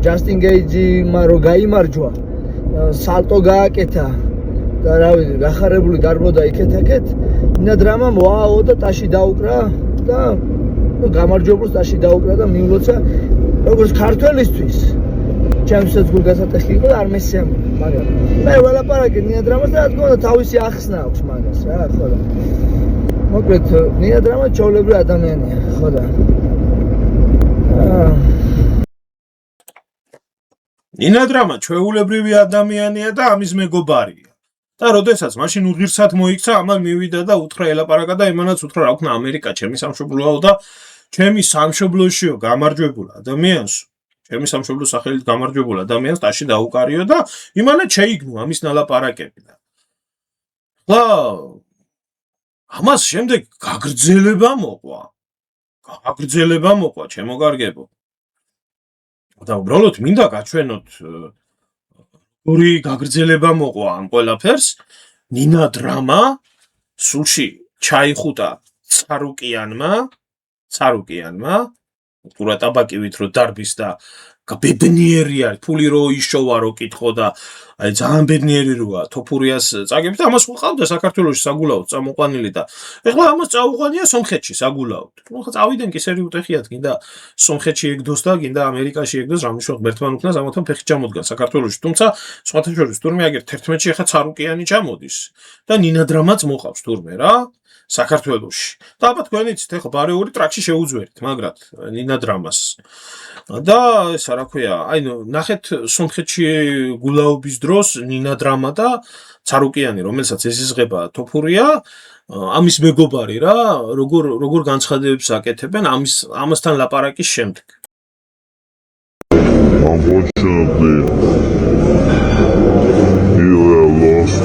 ჯასტინ გეიჯმა რომ გაიმარჯვა სალტო გააკეთა და რა ვიცი გახარებული გარბოდა იქეთ-აქეთ ნინა დრამამ ვაო და ტაში დაუკრა და გამარჯვებულს ტაში დაუკრა და მიულოცა როგორც ქართველისთვის ჩემსაც გულგასატეხი იყო და არ მესიამონა მაგრამ მე ველაპარაკე ნინა დრამას და რა თქმა უნდა თავისი ახსნა აქვს მაგას რა ხო და მოკლედ ნინა დრამა ჩვეულებრივი ადამიანია ხო და ნინა დრამა ჩვეულებრივი ადამიანია და ამის მეგობარია და როდესაც მაშინ უღირსად მოიქცა ამან მივიდა და უთხრა ელაპარაკა და იმანაც უთხრა რა ვქნა ამერიკა ჩემი სამშობლოა და ჩემი სამშობლოშიო გამარჯვებულ ადამიანს ჩემი სამშობლოს სახელით გამარჯვებულ ადამიანს ტაში დაუკარიო და იმანად შეიგნო ამის ნალაპარაკები და ხლა ამას შემდეგ გაგრძელება მოყვა ჩემო კარგებო და უბრალოდ მინდა გაჩვენოთ ორი გაგრძელება მოყვა ამ ყველაფერს ნინა დრამა სულში ჩაიხუტა ცარუკიანმა პურა ტაბაკივით რო დარბის და ბედნიერი არის ფული რო იშოვა რო კითხო და აი ძალიან ბედნიერი როა თოფურიას წაგებით ამას ყავდა საქართველოში საგულაოდ წამოყვანილი და ეხლა ამას წაუყვანია სომხეთში საგულაოდ ნუ ხა წავიდან კი სერიუტეხიათ გინდა სომხეთში ეგდოს და გინდა ამერიკაში ეგდოს რამიშოხ ბერთმან უკნას ამათო ფეხი ჩამოდგა საქართველოში თუმცა სხვათა შორის თურმე აგერ 11-ში ხა ცარუკიანი ჩამოდის და ნინა დრამაც მოყავს თურმე რა საქართველოში და აბა თქვენიც ეხლა ბარეული ტრაქში შეუძვერით მაგრად ნინა დრამას და ესა რა ქვია აი ნახეთ სომხეთში გულაობის დროს ნინა დრამა და ცარუკიანი რომელსაც ეზიზღება თოფურია ამის მეგობარი რა როგორ განცხადებებს აკეთებენ ამასთან ლაპარაკის შემდეგ Unfortunately, you are lost.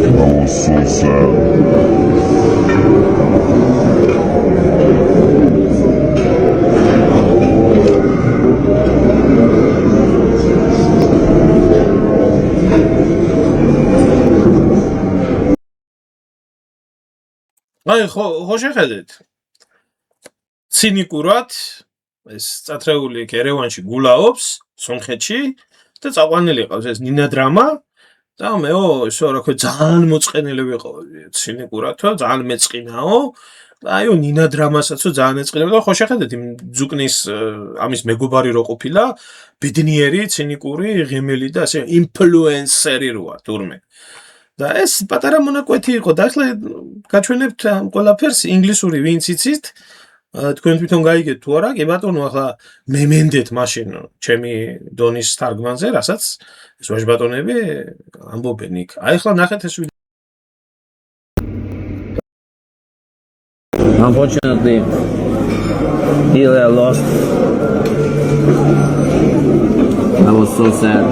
I was so sad. აი ხო შეხედეთ ცინიკურად ეს წათრეული ერევანში გულაობს სომხეთში და წაყვანილი ყავს ეს ნინა დრამა და მეო ისო რა ქვია ძალიან მოწყენილი ვიყო ცინიკურადო ძალიან მეწყინაო აიო ნინა დრამასაც ძალიან ეწყინა და ხო შეხედეთ იმ ძუკნის ამის მეგობარი რო ყოფილა ბედნიერი ცინიკური ღემელი და ასე ინფლუენსერი როა თურმე და ეს პატარა მონაკვეთი იყო და ახლა გაჩვენებთ ამ ყველაფერს ინგლისური ვინც იცით თქვენ თვითონ გაიგეთ თუ არა კი ბატონო ახლა მე მენდეთ მაშინ ჩემი დონის თარგმანზე რასაც ეს ვაჟბატონები ამბობენ იქ აი ახლა ნახეთ ეს Unfortunately, Ilya lost. I was so sad.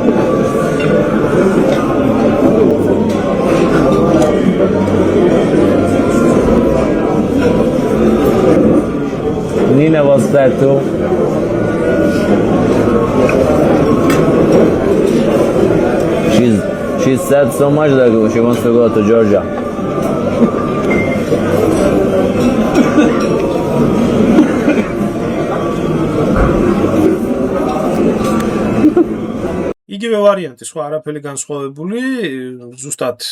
Nina was sad too. She's sad so much that she wants to go to Georgia. იგივე ვარიანტი სხვა არაფერი განსხვავებული ზუსტად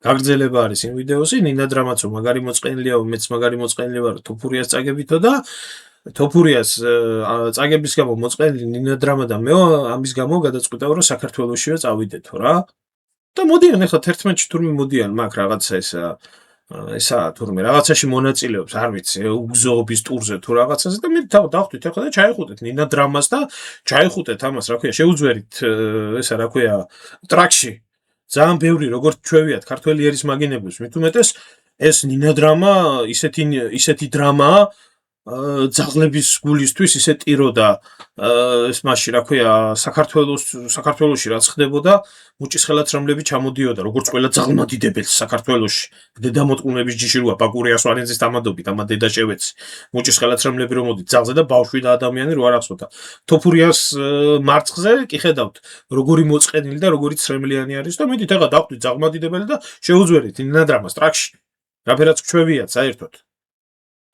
გაგრძელება არის იმ ვიდეოსი ნინა დრამაცო მაგარი მოწყენილია მეც მაგარი მოწყენილი ვარ თოფურიას წაგებითო და თოფურიას წაგების გამო მოწყენილი ნინა დრამა და მე ამის გამო გადაწყვიტავ რომ საქართველოსშივე წავიდეთო რა და მოდიან ახლა 11-ში თურმე მოდიან მაგ რაღაცა ესა თურმე რაღაცაში მონაწილეობს არ ვიცი უგზოობის ტურზე თუ რაღაცაზე და მე დავხვდით ახლა და ჩაიხუტეთ ნინა დრამას და ჩაიხუტეთ ამას რა ქვია შეუძვერით ესა რა ქვია ტრაქში ძალიან ბევრი როგორც ჩვევიათ ქართველი ერის მაგინებებს მით უმეტეს ეს ნინა დრამა ისეთი დრამაა ძაღლების გულისთვის ისე ტირო და ეს მასში რა ქვია საქართველოში რაც ხდებოდა მუჭის ხელაცრამლები ჩამოდიოდა როგორც ყველა ძაღლმადიდებელს საქართველოში დედამოტყუნების ჯიში როა ბაკურია სვანიძის დამადობით ამა დედა შევეცი მუჭის ხელაცრამლები რომ მოდით ძაღლზე და ბავშვი და ადამიანი რო არ ახსოვდა თოფურიას მარცხზე კი ხედავთ როგორი მოწყენილი და როგორი ცრემლიანი არის და მიდით ახლა დავხვდით ძაღლმადიდებელი და შეუძვერით ნინა დრამას ტრაქში რაფერაც ჩვევიათ საერთოდ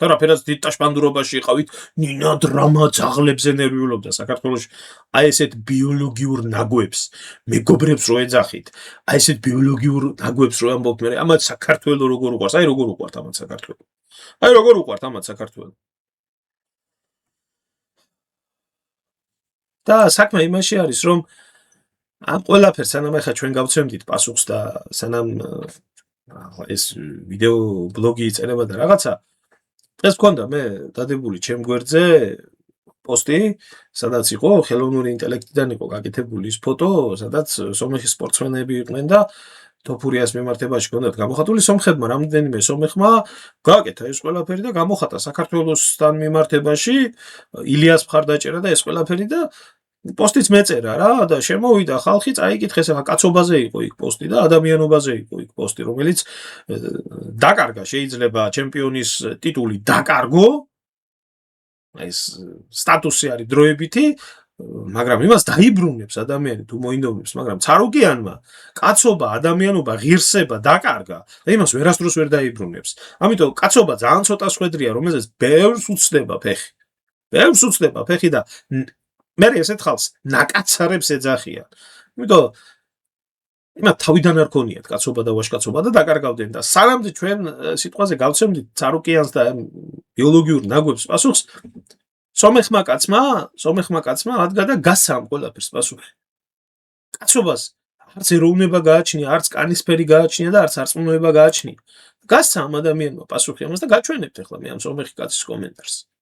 და რაფერაც დიდ ტაშპანდურობაში იყავით ნინა დრამა ძაღლებზე ნერვიულობდა საქართველოში აი ესეთ ბიოლოგიურ ნაგვებს მეგობრებს რო ეძახით აი ესეთ ბიოლოგიურ ნაგვებს რო ამბობთ მე ამათ საქართველოს როგორ უყვარს აი როგორ უყვართ ამათ საქართველოს აი როგორ უყვართ ამათ საქართველოს და საქმე იმაში არის რომ ამ ყველაფერს სანამ ახლა ჩვენ გავცემდით პასუხს და სანამ ეს ვიდეო ბლოგი იწერება და რაღაცა ეს მქონდა მე დადებული ჩემ გვერდზე პოსტი, სადაც იყო ხელოვნური ინტელექტიდან იყო გაკეთებული ის ფოტო, სადაც სომეხის სპორტსმენები იყვნენ და თოფურიას მიმართებაში ჰქონდათ გამოხატული სომხებმა რამდენიმე სომეხმა გააკეთა ეს ყველაფერი და გამოხატა საქართველოსთან მიმართებაში ილიას მხარდაჭერა და ეს ყველაფერი და პოსტიც მეწერა რა და შემოვიდა ხალხი წაიკითხეს ახლა კაცობაზე იყო იქ პოსტი და ადამიანობაზე იყო იქ პოსტი რომელიც დაკარგა შეიძლება ჩემპიონის ტიტული დაკარგო ეს სტატუსი არის დროებითი მაგრამ იმას დაიბრუნებს ადამიანი თუ მოინდომებს მაგრამ ცარუკიანმა კაცობა ადამიანობა ღირსება დაკარგა და იმას ვერასდროს ვერ დაიბრუნებს ამიტომ კაცობა ძალიან ცოტა ხვედრია რომელზეც ბევრს უცდება ფეხი და მე ესეთ ხალხს ნაკაცარებს ეძახიან იმიტომ იმათ თავიდან არ ქონიათ კაცობა და ვაჟკაცობა და დაკარგავდნენ და სანამ ჩვენ სიტყვაზე გავცემდით ცარუკიანს და ბიოლოგიურ ნაგვებს პასუხს სომეხმა კაცმა ადგა და გასცა ამ ყველაფერს პასუხი კაცობას არც ეროვნება გააჩნია არც კანისფერი გააჩნია და არც არწმუნოება გააჩნია გასცა ამ ადამიანმა პასუხი ამას და გაჩვენებთ ახლა მე ამ сомეხი кацის комментарс.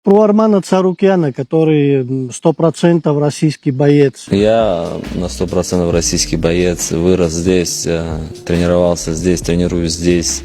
Про Армана Царукяна, который 100% российский боец. Я на 100% российский боец, вырос здесь, тренировался здесь, тренируюсь здесь,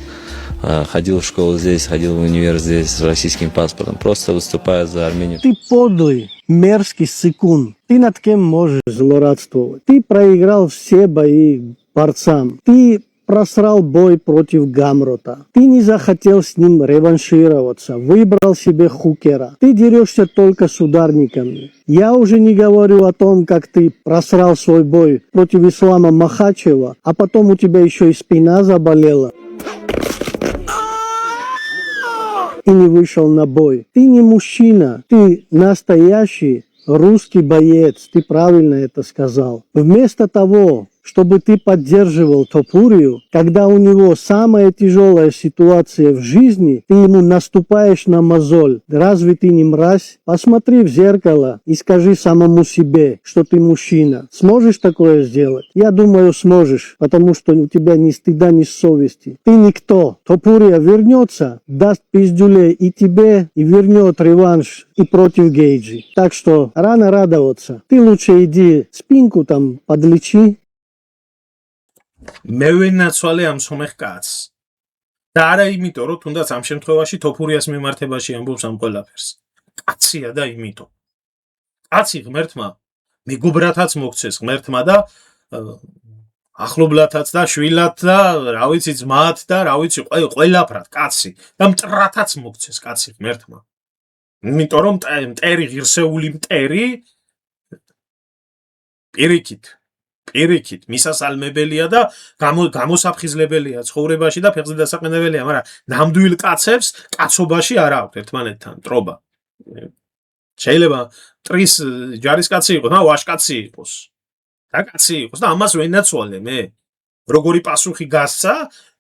ходил в школу здесь, ходил в универ здесь с российским паспортом. Просто выступаю за Армению. Ты подлый, мерзкий сыкун. Ты над кем можешь злорадствовать? Ты проиграл все бои борцам. Ты просрал бой против Гамрота. Ты не захотел с ним реваншироваться, выбрал себе хукера. Ты дерешься только с ударниками. Я уже не говорю о том, как ты просрал свой бой против Ислама Махачева, а потом у тебя еще и спина заболела. И не вышел на бой. Ты не мужчина, ты настоящий русский боец. Ты правильно это сказал. Вместо того, чтобы ты поддерживал Топурию, когда у него самая тяжелая ситуация в жизни, ты ему наступаешь на мозоль. Разве ты не мразь? Посмотри в зеркало и скажи самому себе, что ты мужчина. Сможешь такое сделать? Я думаю, сможешь, потому что у тебя ни стыда, ни совести. Ты никто. Топурия вернется, даст пиздюлей и тебе, и вернет реванш и против Гейджи. Так что рано радоваться. Ты лучше иди спинку там подлечи. მე ვენაცვალე ამ სომეხ კაცს და არა იმიტომ რომ თუნდაც ამ შემთხვევაში თოფურიას მიმართებაში ამბობს ამ ყველაფერს კაცია და იმიტომ კაცი ღმერთმა მეგობრათაც მოგცეს ღმერთმა და ახლობლათაც და შვილად და რა ვიცი ძმათ და რა ვიცი ყველაფრად კაცი და მტრათაც მოგცეს კაცი ღმერთმა იმიტომ რომ მტერი ღირსეული მტერი პირიქით მისასალმებელია და გამოსაფხიზლებელია ცხოვრებაში და ფეხზე დასაყენებელია, მაგრამ ნამდვილ კაცებს კაცობაში არ აქვს ერთმანეთთან ტრობა. შეიძლება ტრის ჯარისკაცი იყოს, მაგრამ ვაჟკაცი იყოს. და კაცი იყოს და ამას ვენაცვალე მე. როგორი პასუხი გასცა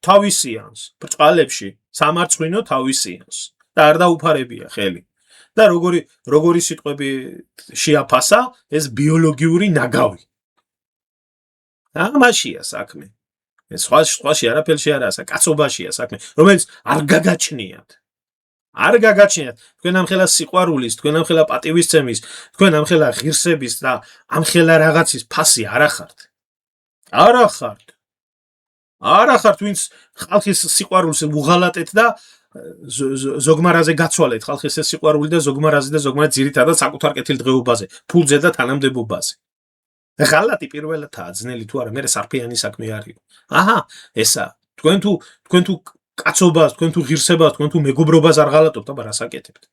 თავისიანს, ბრწყალებში, სამარცხვინო თავისიანს და არ დაუფარებია ხელი. და როგორი სიტყვები შეაფასა ეს ბიოლოგიური ნაგავი. ამაშია საქმე. სხვაში არაფერში არაა, კაცობაშია საქმე, რომელიც არ გაგაჩნიათ. თქვენ ამხელა სიყვარულის, თქვენ ამხელა პატივისცემის, თქვენ ამხელა ღირსების და ამხელა რაღაცის ფასი არ ახართ. არ ახართ, ვინც ხალხის სიყვარულს უღალატეთ და ზოგმარაზე გაცვალეთ ხალხის ეს სიყვარული და ზოგმარაზე და ზოგმარად ძირითადად საკუთარ კეთილდღეობაზე, ფულზე და თანამდებობაზე. ღალატი პირველადაა ძნელი თუ არა, მე სარფიანი საქმე არის. აჰა, ესა. თქვენ თუ კაცობას, თქვენ თუ ღირსებას, თქვენ თუ მეგობრობას არ ღალატობთ, აბა რას აკეთებთ?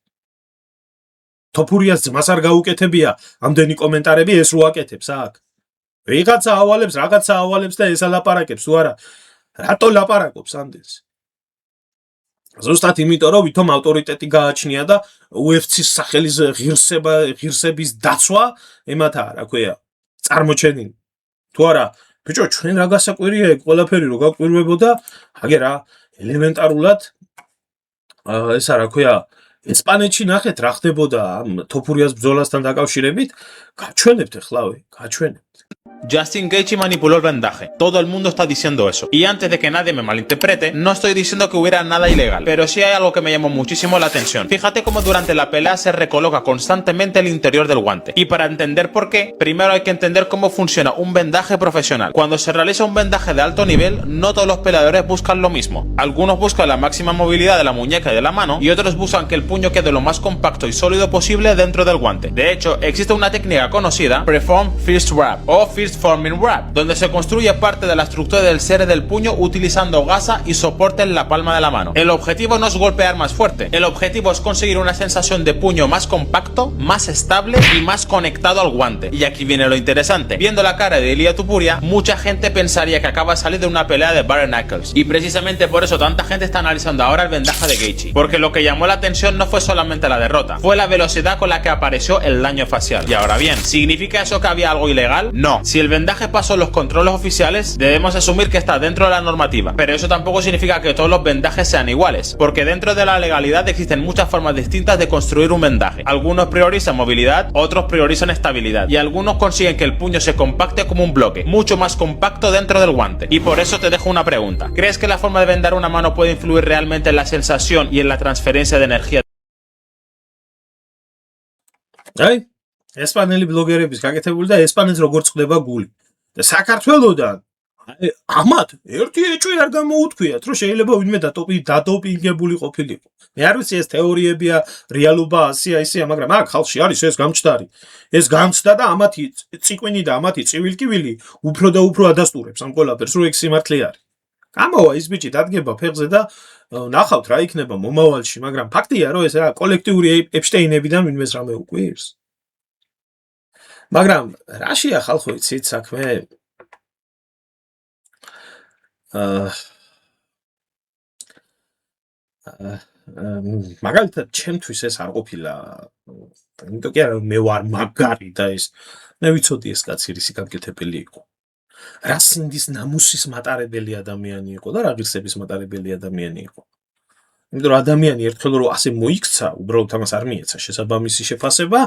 თოფურიას ძმას არ გაუკეთებია, ამდენი კომენტარები ეს რო აკეთებს აქ. ვიღაცა ავალებს, რაღაცა ავალებს და ეს ალაპარაკებს თუ არა. რატო ლაპარაკობს ამდენს? ზუსტად იმიტომ რომ ვითომ ავტორიტეტი გააჩნია და UFC-ს სახელის ღირსების დაცვა ემათა რა ქვია. წარმოჩენილი. თუ არა, ბიჭო, ჩვენ რა გასაკვირია ეგ ყველაფერი რო გაკვირვებოდა, აგე რა, ელემენტარულად ესა რა ქვია, ესპანეთში ნახეთ რა ხდებოდა ამ თოფურიას ბრძოლასთან დაკავშირებით, გაჩვენებთ ახლავე, გაჩვენებთ. Justin Gaethje manipuló el vendaje. Todo el mundo está diciendo eso. Y antes de que nadie me malinterprete, no estoy diciendo que hubiera nada ilegal, pero sí hay algo que me llamó muchísimo la atención. Fíjate cómo durante la pelea se recoloca constantemente el interior del guante. Y para entender por qué, primero hay que entender cómo funciona un vendaje profesional. Cuando se realiza un vendaje de alto nivel, no todos los peleadores buscan lo mismo. Algunos buscan la máxima movilidad de la muñeca y de la mano, y otros buscan que el puño quede lo más compacto y sólido posible dentro del guante. De hecho, existe una técnica conocida, Preform First Wrap o First Forming Wrap, donde se construye parte de la estructura del cierre del puño utilizando gasa y soporte en la palma de la mano. El objetivo no es golpear más fuerte, el objetivo es conseguir una sensación de puño más compacto, más estable y más conectado al guante. Y aquí viene lo interesante. Viendo la cara de Ilia Topuria, mucha gente pensaría que acaba de salir de una pelea de bare knuckles. Y precisamente por eso tanta gente está analizando ahora el vendaje de Gaethje. Porque lo que llamó la atención no fue solamente la derrota, fue la velocidad con la que apareció el daño facial. Y ahora bien, ¿significa eso que había algo ilegal? No. Si el vendaje pasó los controles oficiales, debemos asumir que está dentro de la normativa. Pero eso tampoco significa que todos los vendajes sean iguales, porque dentro de la legalidad existen muchas formas distintas de construir un vendaje. Algunos priorizan movilidad, otros priorizan estabilidad, y algunos consiguen que el puño se compacte como un bloque, mucho más compacto dentro del guante. Y por eso te dejo una pregunta. ¿Crees que la forma de vendar una mano puede influir realmente en la sensación y en la transferencia de energía? აი, ესპანელი ბლოგერების გაკეთებული და ესპანეთს როგორ წყდება გული. და საქართველოდან აი ამათ ერთი ეჭვი არ გამოუთქვიათ, რომ შეიძლება ვინმე დადოპინგებული ყოფილიყო. მე არ ვიცი ეს თეორიებია, რეალობა ასია ისეა, მაგრამ აქ ხალხში არის ეს გამჩდარი. ეს გამჩდა და ამათი ციკვინი და ამათი ცივილკივილი უფრო და უფრო ადასტურებს ამ ყველაფერს, რომ ეგ სიმართლე არის. გამოვა ის ბიჭი დადგება ფეხზე და ნახავთ რა იქნება მომავალში, მაგრამ ფაქტია, რომ ეს რა კოლექტიური ეპშტეინებიდან ვინმეს რამე უკვირს. მაგრამ რაშია ხალხო იცით საქმე? მაგალითად ჩემთვის ეს არ ყოფილა, იმიტომ კი არა მე ვარ მაგარი და ეს მე ვიცოდი ეს კაცი რისი გამკეთებელი იყო. რა სინდის ნამუსის მატარებელი ადამიანი იყო და რა ღირსების მატარებელი ადამიანი იყო. იმიტომ რომ ადამიანი ერთხელ რომ ასე მოიქცა, უბრალოდ ამას არ მიეცა შესაბამისი შეფასება,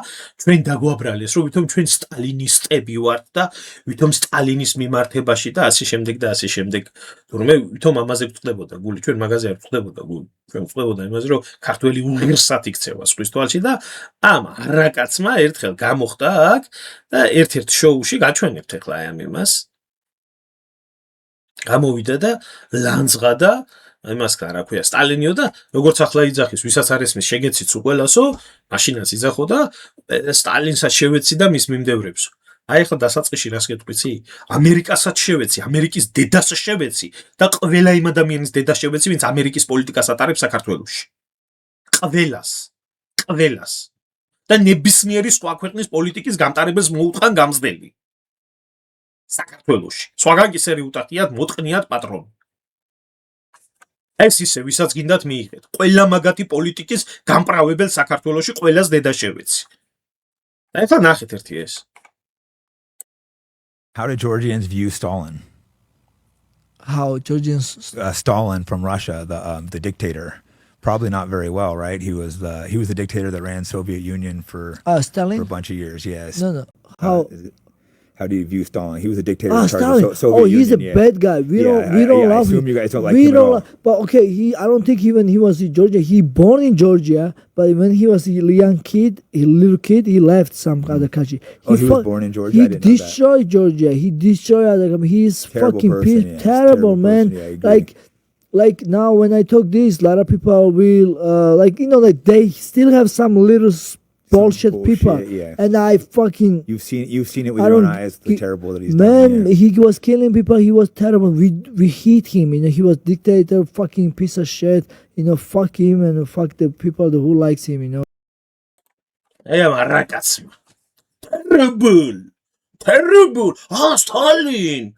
ჩვენ დაგვაბრალეს, რომ ვითომ ჩვენ სტალინისტები ვართ და ვითომ სტალინის მიმართებაში და ასე შემდეგ და ასე შემდეგ. თუმცა ვითომ ამაზე გვწდებოდა გული, ჩვენ მაგაზე არ გვწდებოდა გული. ჩვენ გვწდებოდა იმაზე, რომ ქართველი უღირსად იქცევა სხვის თვალში და ამ არაკაცმა ერთხელ გამოხდა აქ და ერთ-ერთ შოუში გაჩვენებთ ახლა აი ამ იმას. გამოვიდა და ლანძღა და იმას რა ქვია სტალინიო და როგორც ახლა იძახის ვისაც არ ესმის შეგეციც უყველასო მაშინაც იძახო და სტალინსაც შევეცი და მის მიმდევრებს აი ახლა დასაწყისში რას გეტყვიცი ამერიკასაც შევეცი ამერიკის დედას შევეცი და ყველა იმ ადამიანის დედას შევეცი ვინც ამერიკის პოლიტიკას ატარებს საქართველოში ყველას და ნებისმიერი სხვა ქვეყნის პოლიტიკის გამტარებელს მოუთხან გამზდელი საქართველოში სხვაგან კი სერი უტახიათ მოტყნიათ პატრონი ეს ისე ვისაც გინდათ მიიღეთ ყველა მაგათი პოლიტიკის გამправებელ საქართველოში ყველას დედა შევეცი და ეხლა ნახეთ ერთი ეს How did Georgians view Stalin? How Georgians Stalin from Russia, the dictator, probably not very well, right? He was the dictator that ran Soviet Union for Stalin? for a bunch of years. Yes. No. How do you view Stalin? He was a dictator. Stalin. Soviet He's Union, a bad guy. We don't love I assume him. you guys don't like him at all. But okay, I don't think even he was in Georgia. He born in Georgia, but when he was a little kid, he left some other country. He was born in Georgia. He I didn't know destroyed Georgia. He destroyed other country. He's Terrible fucking person, yes. terrible, Terrible man. person, yeah, I agree. Like now when I talk this, a lot of people will like they still have some little bullshit people, yeah. and I fucking You've seen it with your own eyes. The terrible that he's man, done. Yeah. he was killing people. He was terrible. We hate him. He was dictator, fucking piece of shit. Fuck him and fuck the people who likes him. Ay marrakasma. Terrible. Stalin.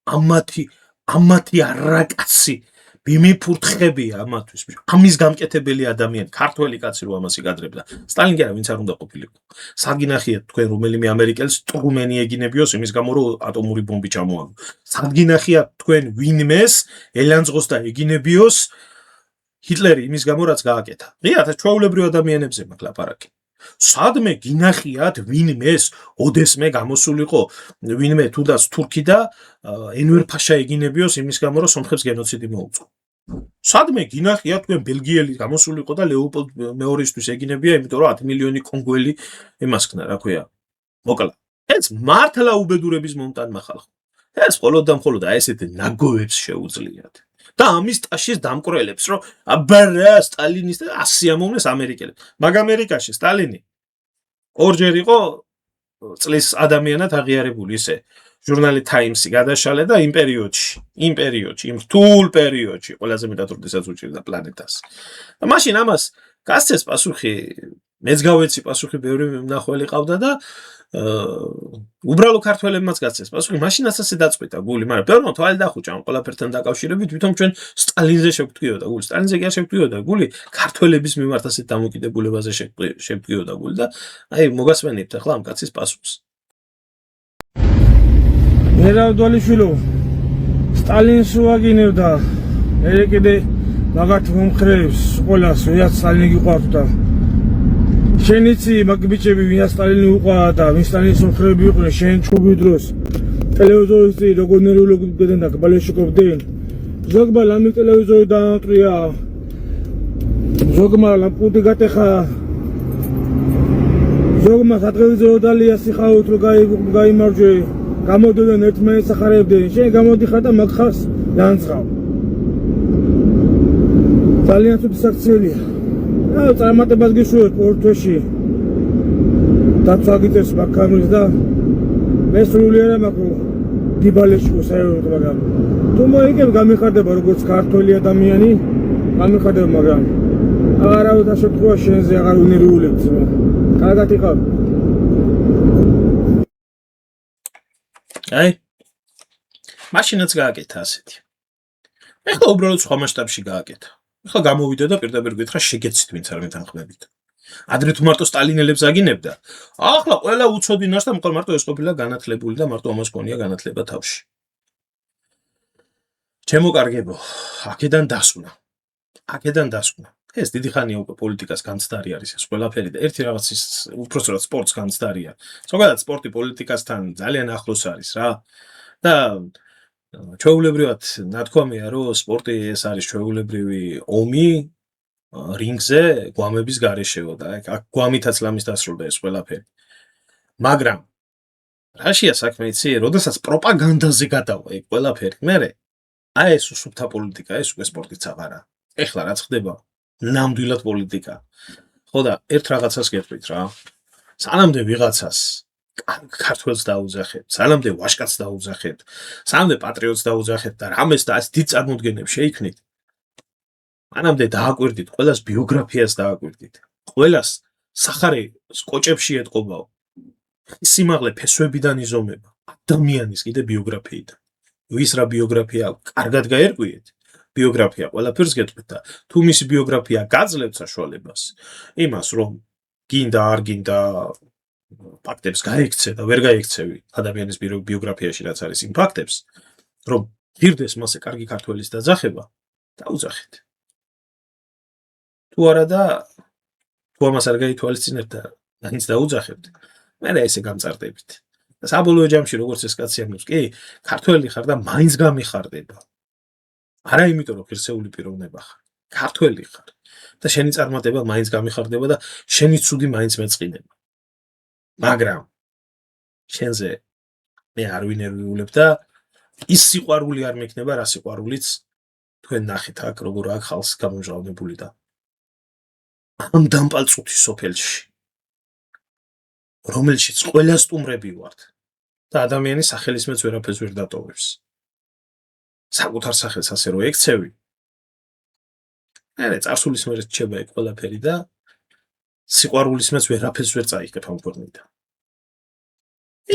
Amati arrakasi. ბიმიფურთხებია ამათვის. ამის გამკეთებელი ადამიანი, ქართველი კაცი რო ამას იგადრებდა. სტალინი კი არა, ვინც არ უნდა ყოფილიყო. სადგინახიათ თქვენ რომელიმე ამერიკელის ტრუმენი ეგინებიოს იმის გამო რომ ატომური ბომბი ჩამოაგო. სადგინახიათ თქვენ ვინმეს ელანძღოს და ეგინებიოს ჰიტლერი იმის გამო რაც გააკეთა. ღიათ ჩვეულებრივ ადამიანებზე მაგ ლაპარაკი. სადმე გინახიათ ვინმეს ოდესმე გამოსულიყო ვინმე თუდაც თურქი და ენვერ ფაშა ეგინებიოს იმის გამო რომ სომხებს გენოციდი მოუწყო სადმე გინახიათ თქვენ ბელგიელი გამოსულიყო და ლეოპოლდ მეორისთვის ეგინებია იმიტომ რომ 10 მილიონი კონგოელი იმას ქნა რა ქვია მოკლა ეს მართლა უბედურების მომტანმა ხალხო ეს მხოლოდ და მხოლოდ აი ესეთ ნაგოვებს შეუძლიათ და ამის ტაშის დამკვრელებს რომ აბარა სტალინის და ასიამოვნეს ამერიკელებს მაგ ამერიკაში სტალინი ორჯერ იყო წლის ადამიანად აღიარებული ისე ჟურნალი Times-ი გადაშალე და იმ პერიოდში იმ რთულ პერიოდში ყველაზე მეტად როდესაც უჭირდა პლანეტას და მაშინ ამას გასცეს პასუხი მეც გავეცი პასუხი ბევრი მნახველი ყავდა და უბრალო ქართველებმაც გასცეს პასუხი მაშინაც ასე დაწყვიტა გული მაგრამ ბევრმა თვალი დახუჭა ამ ყველაფერთან დაკავშირებით თვითონ ჩვენ სტალინზე შევგვდიოდა გული სტალინზე კი არ შევგვდიოდა გული ქართველების მიმართ ასე დამოკიდებულებაზე შევგვდიოდა გული და აი მოგასვენებთ ახლა ამ კაცის პასუხს ერადვალიშვილო სტალინს უაგინებდა მე კიდე მაგათ მომხრეებს ყველას ვიაც სტალინი გიყვართ და შენიცი მაგ ბიჭები ვინაც სტალინი უყვარდა და ვინ სტალინის მომხრეები იყვნენ შენ ჩუბი დროს ტელევიზორში როგორ ნერვიულობდნენ და ბალეშიკობდნენ ზოგმა ლამი ტელევიზორი დაამტრია ზოგმა ლამპუდი გატეხა ზოგმა სადღერძო დალია სიხაუთ რომ გაიმარჯვე გამოდიან ერთმანეთს ახარებდნენ შენ გამოდიხარ და მაგ ხას განწყავ ძალიან ცუდი საქციელია წარმატებას გისურვებთ ორთვეში დაცვაგიწევს მაგამის და მე სრული არა მაქვს დიბალეშკო საერთოდ მაგრამ თუ მოიგებ გამიხარდება როგორც ქართველი ადამიანი გამიხარდება მაგრამ აღარავით ასეთქვა შენზე აღარ უნერვიულებთ კარგად იყავ აი მაშინაც გააკეთა ასეთი ეხლა უბრალოდ სხვა მასშტაბში გააკეთა ეხლა გამოვიდა და პირდაპირ გითხრა შეგეცით ვინც არ მეთანხმებით ადრე თუ მარტო სტალინელებს აგინებდა ახლა ყველა უცოდინას და მოყოლ მარტო ეს ყოფილა განათლებული და მარტო ამას ქონია განათლება თავში ჩემო კარგებო აქედან დასკვნა ეს დიდი ხანია უკვე პოლიტიკას განცდარი არის ეს ყველაფერი და ერთი რაღაცის უпроსტად სპორტს განცდარია ზოგადად სპორტი პოლიტიკასთან ძალიან ახლოს არის რა და ჩვეულებრივად ნათქვამია რომ სპორტი ეს არის ჩვეულებრივი ომი რინგზე გვამების გარეშეო და აქ გვამითაც ლამის დასრულდა ეს ყველაფერი მაგრამ რაშია საქმე იცი როდესაც პროპაგანდაზე გადავა ეგ ყველაფერი მე აი ეს უსუფთა პოლიტიკა ეს უკვე სპორტიც აღარა ეხლა რაც ხდება ნამდვილად პოლიტიკა ხო და ერთ რაღაცას გეტყვით რა სანამდე ვიღაცას ქართველს დაუძახებთ სანამდე ვაშკაცს დაუძახებთ სანამდე პატრიოტს დაუძახებთ და რამეს და ეს დიდ წარმოდგენებს შეიქმნით მანამდე დააკვირდით ყველას ბიოგრაფიას დააკვირდით ყველას სახარი კოჭებში ეტყობაო სიმაღლე ფესვებიდან იზომება ადამიანის კიდე ბიოგრაფიიდან ვის რა ბიოგრაფია კარგად გაერკვიეთ ბიოგრაფია ყველაფერს გეტყვით და თუ მისი ბიოგრაფია გაძლევთ საშუალებას იმას რომ გინდა არ გინდა ფაქტებს გაიქცე და ვერ გაიქცევი ადამიანის ბიოგრაფიაში რაც არის იმ ფაქტებს რომ ღირდეს მასე კარგი ქართველის დაძახება დაუძახეთ თუ არა და თუ ამას არ გაითვალისწინებთ და მაინც დაუძახებთ მე ესე გამწარდებით და საბოლოო ჯამში როგორც ეს კაცი ამბობს კი ქართველი ხარ და მაინც გამიხარდება არა იმიტომ რომ ღირსეული პიროვნება ხარ ქართველი ხარ და შენი წარმატება მაინც გამიხარდება და შენი ცუდი მაინც მეწყინება მაგრამ შენზე მე არ ვინერვიულებ და ის სიყვარული არ მექნება რა სიყვარულიც თქვენ ნახეთ აქ როგორ აქ ხალხს გამომჟღავნებული და ამ დამპალწუთის სოფელში რომელშიც ყველა სტუმრები ვართ და ადამიანის სახელისმეც ვერაფერს ვერ დატოვებს საკუთარ სახელს ასე რო ექცევი მე წარსულის მერე რჩება ეგ ყველაფერი და სიყვარულისმეც ვერაფერს ვერ წაიღებ ამ ქვეყნიდან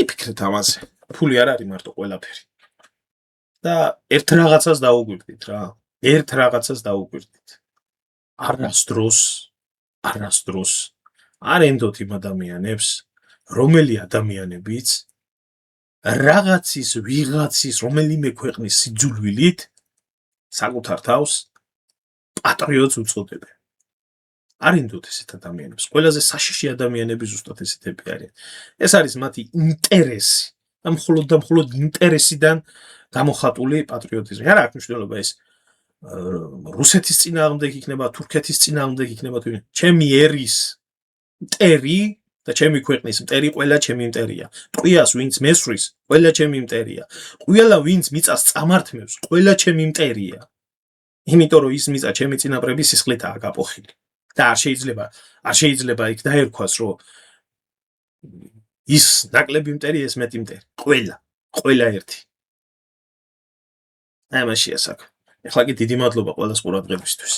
იფიქრეთ ამაზე ფული არ არის მარტო ყველაფერი და ერთ რაღაცას დაუგვირდით რა ერთ რაღაცას დაუგვირდით არასდროს არ ენდოთ იმ ადამიანებს რომელი ადამიანებიც რაღაცის ვიღაცის რომელიმე ქვეყნის სიძულვილით საკუთარ თავს პატრიოტს უწოდებენ არ ინდოთ ესეთ ადამიანებს. ყველაზე საშიში ადამიანები ზუსტად ესეთები არიან. ეს არის მათი ინტერესი. და მხოლოდ ინტერესიდან გამოხატული პატრიოტიზმი. არა აქვს მნიშვნელობა ეს რუსეთის წინააღმდეგ იქნება, თურქეთის წინააღმდეგ იქნება თუ ჩემი ერის მტერი და ჩემი ქვეყნის მტერი ყველა ჩემი მტერია. ტყვიას ვინც მესვრის, ყველა ჩემი მტერია. ყველა ვინც მიწას წამართმევს, ყველა ჩემი მტერია. იმიტომ რომ ის მიწა ჩემი წინაპრების სისხლითაა გაპოხილი. და არ შეიძლება იქ დაერქვას, რომ ის ნაკლები მტერი, ეს მეტი მტერი. ყველა ერთი. აი მაშია საქმე. ეხლა კი დიდი მადლობა ყველას ყურადღებისთვის.